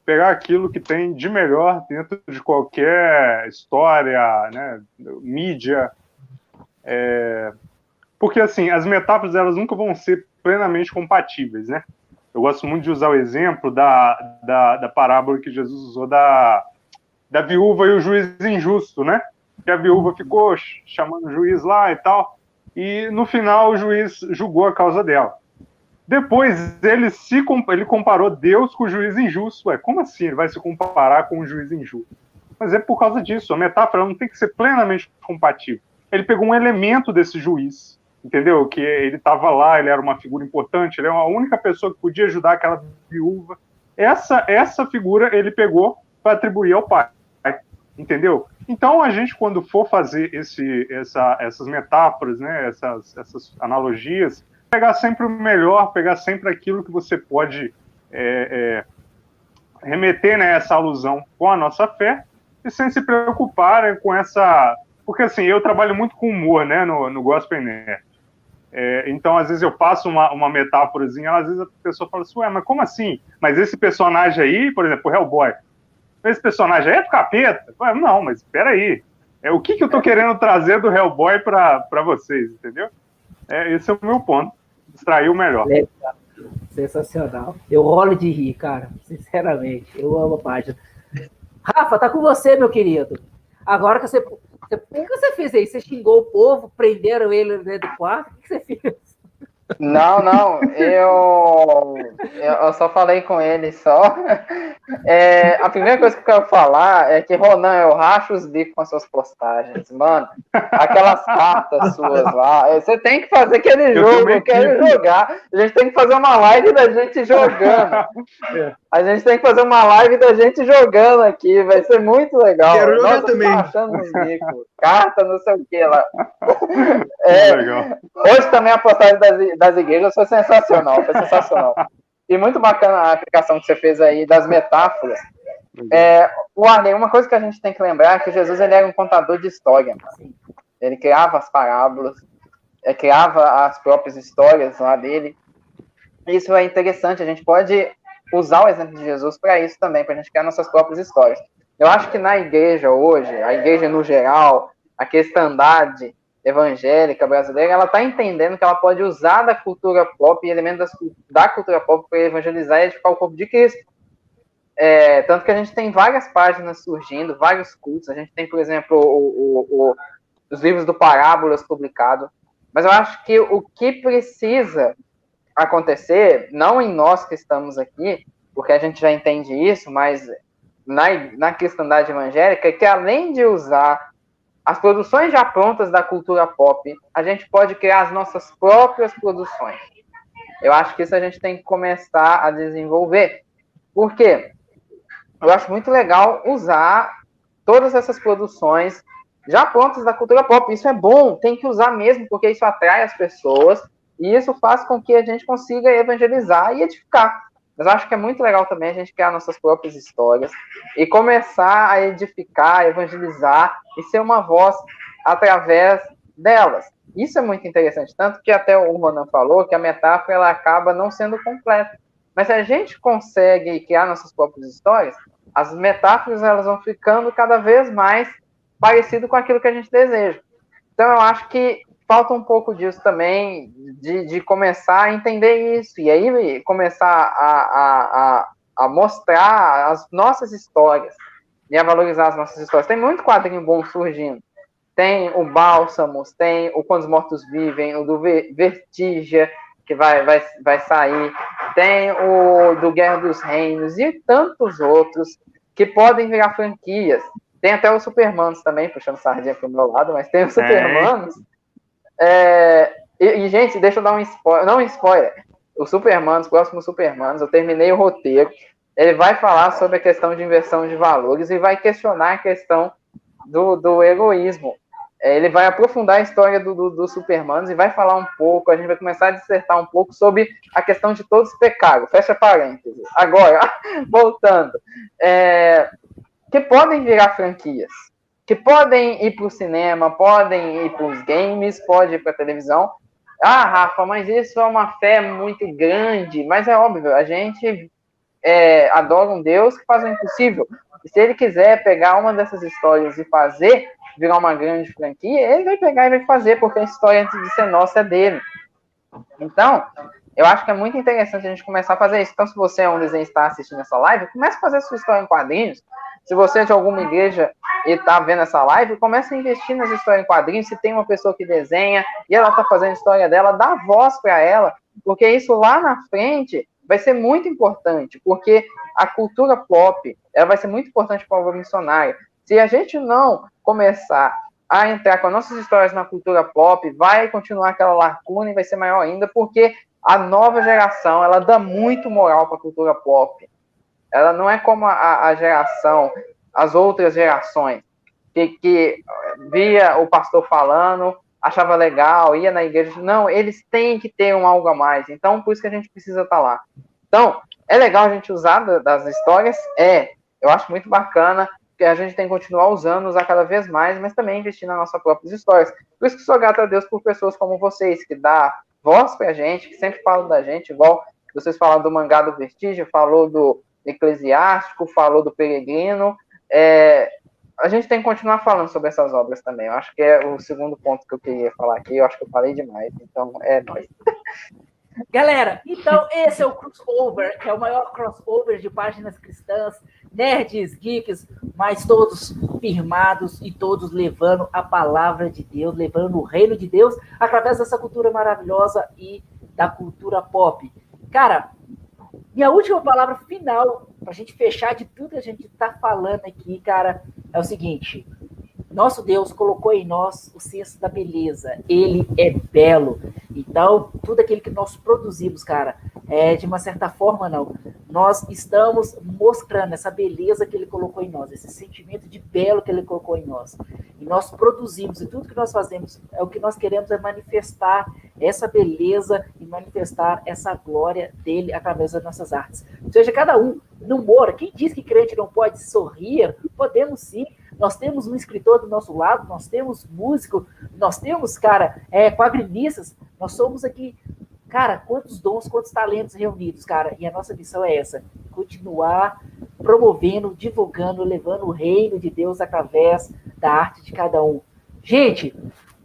Pegar aquilo que tem de melhor dentro de qualquer história, né, mídia, porque assim, as metáforas elas nunca vão ser plenamente compatíveis, né? Eu gosto muito de usar o exemplo da parábola que Jesus usou da viúva e o juiz injusto, né? Que a viúva ficou chamando o juiz lá e tal. e no final o juiz julgou a causa dela. Depois ele comparou Deus com o juiz injusto. Ué, como assim ele vai se comparar com um juiz injusto? Mas é por causa disso, a metáfora não tem que ser plenamente compatível. Ele pegou um elemento desse juiz, entendeu? Que ele estava lá, ele era uma figura importante, ele é a única pessoa que podia ajudar aquela viúva. Essa figura ele pegou para atribuir ao pai, entendeu? Então a gente, quando for fazer essas metáforas, né, essas analogias, pegar sempre o melhor, pegar sempre aquilo que você pode remeter, né, essa alusão com a nossa fé, e sem se preocupar, né, com essa... Porque, assim, eu trabalho muito com humor, né, no Gospel Nerd. Então, às vezes, eu faço uma metáforazinha, às vezes a pessoa fala assim, ué, mas como assim? Mas esse personagem aí, por exemplo, o Hellboy, esse personagem aí é do capeta? Ué, não, mas espera aí. O que eu tô querendo trazer do Hellboy para vocês, entendeu? Esse é o meu ponto. Extrair o melhor. Legal. Sensacional. Eu rolo de rir, cara. Sinceramente. Eu amo a página. Rafa, tá com você, meu querido. Agora que o que você fez aí? Você xingou o povo, prenderam ele dentro do quarto? O que você fez? Não, eu só falei com ele só. A primeira coisa que eu quero falar é que, Ronan, eu racho os bicos com as suas postagens, mano. Aquelas cartas suas lá. Você tem que fazer aquele jogo, eu quero jogar. A gente tem que fazer uma live da gente jogando. A gente tem que fazer uma live da gente jogando aqui, vai ser muito legal. Quero jogar Nossa, também. achando os bicos. Carta, não sei o que lá. Legal. Hoje também a postagem das igrejas foi sensacional, E muito bacana a aplicação que você fez aí das metáforas. O Arley, uma coisa que a gente tem que lembrar é que Jesus ele era um contador de história. Mano. Ele criava as parábolas, criava as próprias histórias lá dele. Isso é interessante, a gente pode usar o exemplo de Jesus para isso também, para a gente criar nossas próprias histórias. Eu acho que na igreja hoje, a igreja no geral, a cristandade evangélica brasileira, ela está entendendo que ela pode usar da cultura pop e elementos da cultura pop para evangelizar e edificar o corpo de Cristo. Tanto que a gente tem várias páginas surgindo, vários cultos. A gente tem, por exemplo, os livros do Parábolas publicados. Mas eu acho que o que precisa acontecer, não em nós que estamos aqui, porque a gente já entende isso, mas na cristandade evangélica, é que além de usar as produções já prontas da cultura pop, a gente pode criar as nossas próprias produções. Eu acho que isso a gente tem que começar a desenvolver. Por quê? Eu acho muito legal usar todas essas produções já prontas da cultura pop. Isso é bom, tem que usar mesmo, porque isso atrai as pessoas e isso faz com que a gente consiga evangelizar e edificar. Mas eu acho que é muito legal também a gente criar nossas próprias histórias e começar a edificar, evangelizar e ser uma voz através delas. Isso é muito interessante, tanto que até o Ronan falou que a metáfora ela acaba não sendo completa. Mas se a gente consegue criar nossas próprias histórias, as metáforas elas vão ficando cada vez mais parecidas com aquilo que a gente deseja. Então eu acho que falta um pouco disso também, de começar a entender isso, e aí começar a mostrar as nossas histórias, e a valorizar as nossas histórias. Tem muito quadrinho bom surgindo. Tem o Bálsamos, tem o Quando os Mortos Vivem, o do Vertigia, que vai sair, tem o do Guerra dos Reinos, e tantos outros que podem virar franquias. Tem até os Supermanos também, puxando sardinha pro meu lado, mas tem os Supermanos. Gente, deixa eu dar um spoiler. Não um spoiler. Os Supermanos, próximos Supermanos, eu terminei o roteiro. Ele vai falar sobre a questão de inversão de valores e vai questionar a questão do egoísmo. Ele vai aprofundar a história dos Supermanos e vai falar um pouco, a gente vai começar a dissertar um pouco sobre a questão de todos os pecados. Fecha parênteses. Agora, voltando. Que podem virar franquias. Que podem ir para o cinema, podem ir para os games, pode ir para a televisão. Ah, Rafa, mas isso é uma fé muito grande. Mas é óbvio, a gente adora um Deus que faz o impossível. E se ele quiser pegar uma dessas histórias e fazer virar uma grande franquia, ele vai pegar e vai fazer, porque a história, antes de ser nossa, é dele. Então, eu acho que é muito interessante a gente começar a fazer isso. Então, se você é um desenhista e está assistindo essa live, comece a fazer a sua história em quadrinhos. Se você é de alguma igreja e está vendo essa live, comece a investir nas histórias em quadrinhos. Se tem uma pessoa que desenha e ela está fazendo a história dela, dá voz para ela, porque isso lá na frente vai ser muito importante, porque a cultura pop ela vai ser muito importante para o povo missionário. Se a gente não começar a entrar com as nossas histórias na cultura pop, vai continuar aquela lacuna e vai ser maior ainda, porque a nova geração ela dá muito moral para a cultura pop. Ela não é como a geração, as outras gerações, que via o pastor falando, achava legal, ia na igreja. Não, eles têm que ter algo a mais. Então, por isso que a gente precisa estar lá. Então, é legal a gente usar das histórias? Eu acho muito bacana, que a gente tem que continuar usando, usar cada vez mais, mas também investir nas nossas próprias histórias. Por isso que sou grato a Deus por pessoas como vocês, que dá voz pra gente, que sempre falam da gente, igual vocês falaram do Mangá do Vestígio, falou do Eclesiástico, falou do Peregrino. A gente tem que continuar falando sobre essas obras também. Eu acho que é o segundo ponto que eu queria falar aqui. Eu acho que eu falei demais, então é nóis. Galera, então esse é o crossover, que é o maior crossover de páginas cristãs, nerds, geeks, mas todos firmados e todos levando a palavra de Deus, levando o reino de Deus através dessa cultura maravilhosa e da cultura pop. Cara, minha última palavra final, para a gente fechar de tudo que a gente está falando aqui, cara, é o seguinte: nosso Deus colocou em nós o senso da beleza. Ele é belo. Então, tudo aquilo que nós produzimos, cara, de uma certa forma, não. Nós estamos mostrando essa beleza que ele colocou em nós, esse sentimento de belo que ele colocou em nós. E nós produzimos, e tudo que nós fazemos, o que nós queremos é manifestar essa beleza e manifestar essa glória dele através das nossas artes. Ou seja, cada um no humor. Quem diz que crente não pode sorrir? Podemos sim. Nós temos um escritor do nosso lado, nós temos músico, nós temos, cara, quadrinistas, nós somos aqui, cara, quantos dons, quantos talentos reunidos, cara, e a nossa missão é essa, continuar promovendo, divulgando, levando o reino de Deus através da arte de cada um. Gente,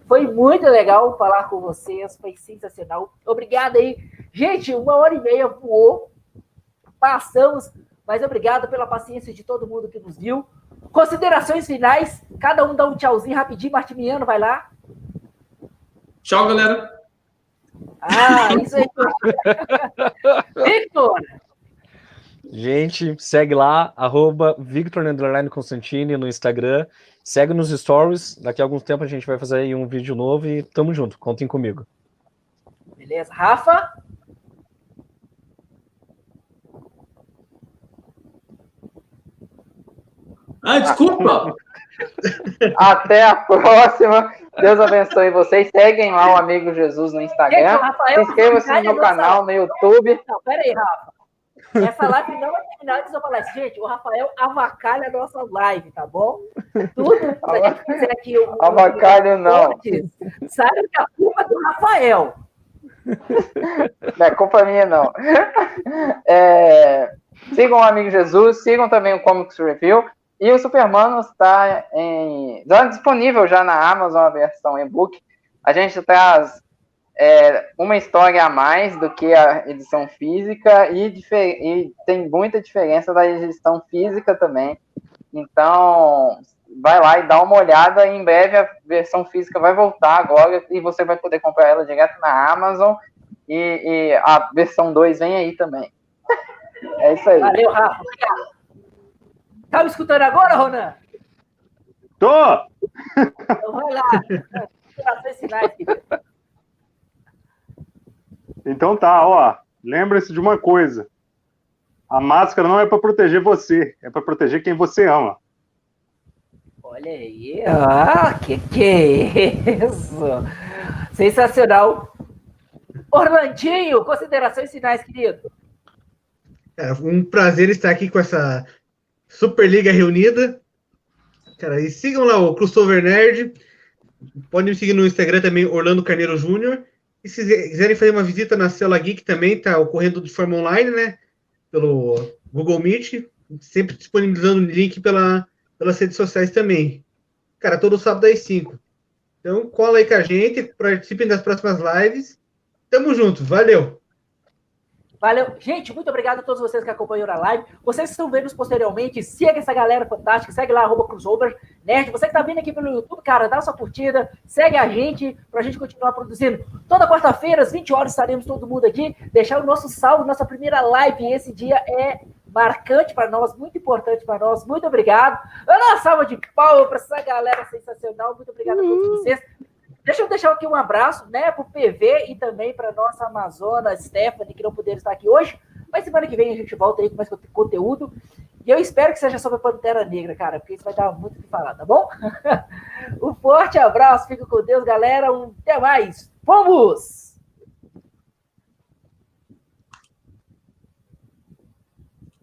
foi muito legal falar com vocês, foi sensacional, obrigado aí. Gente, 1h30 voou, passamos, mas obrigado pela paciência de todo mundo que nos viu. Considerações finais, cada um dá um tchauzinho rapidinho. Martimiano, vai lá. Tchau, galera. Isso aí. Victor. Gente, segue lá, @Victor_Constantini no Instagram. Segue nos stories. Daqui a algum tempo a gente vai fazer aí um vídeo novo e tamo junto. Contem comigo. Beleza. Rafa? Desculpa. Até a próxima. Deus abençoe vocês. Seguem lá o Amigo Jesus no Instagram. Se inscreva-se no meu canal no YouTube. Não, peraí, Rafa. Essa live não vai terminar antes de eu falar isso. Gente, o Rafael avacalha a nossa live, tá bom? Tudo que a gente fizer aqui... Avacalho não. Sabe que a culpa é do Rafael. Não é culpa minha, não. Sigam o Amigo Jesus, sigam também o Comics Review. E o Supermanos está disponível já na Amazon, a versão e-book. A gente traz uma história a mais do que a edição física e tem muita diferença da edição física também. Então, vai lá e dá uma olhada. Em breve a versão física vai voltar agora e você vai poder comprar ela direto na Amazon. E a versão 2 vem aí também. É isso aí. Valeu, Rafa. Obrigado. Tá me escutando agora, Ronan? Tô! Então vai lá. Então tá, ó. Lembre-se de uma coisa. A máscara não é para proteger você, é para proteger quem você ama. Olha aí. Que é isso? Sensacional. Orlandinho, considerações finais, querido. Um prazer estar aqui com essa Superliga reunida. Cara, e sigam lá o Crossover Nerd. Podem me seguir no Instagram também, Orlando Carneiro Júnior. E se quiserem fazer uma visita na Célula Geek também, tá ocorrendo de forma online, né? Pelo Google Meet. Sempre disponibilizando o link pelas redes sociais também. Cara, todo sábado às 5. Então, cola aí com a gente, participem das próximas lives. Tamo junto, valeu! Valeu. Gente, muito obrigado a todos vocês que acompanharam a live. Vocês que estão vendo posteriormente, siga essa galera fantástica, segue lá, @crossover nerd. Você que tá vindo aqui pelo YouTube, cara, dá sua curtida, segue a gente, pra gente continuar produzindo. Toda quarta-feira, às 20 horas, estaremos todo mundo aqui, deixar o nosso salve, nossa primeira live. Esse dia é marcante para nós, muito importante para nós. Muito obrigado. Uma salva de palmas para essa galera sensacional. Muito obrigado a todos vocês. Deixa eu deixar aqui um abraço, né, para o PV e também para nossa Amazona, Stephanie, que não puderam estar aqui hoje. Mas semana que vem a gente volta aí com mais conteúdo. E eu espero que seja sobre a Pantera Negra, cara, porque isso vai dar muito o que falar, tá bom? Um forte abraço, fica com Deus, galera. Até mais. Vamos!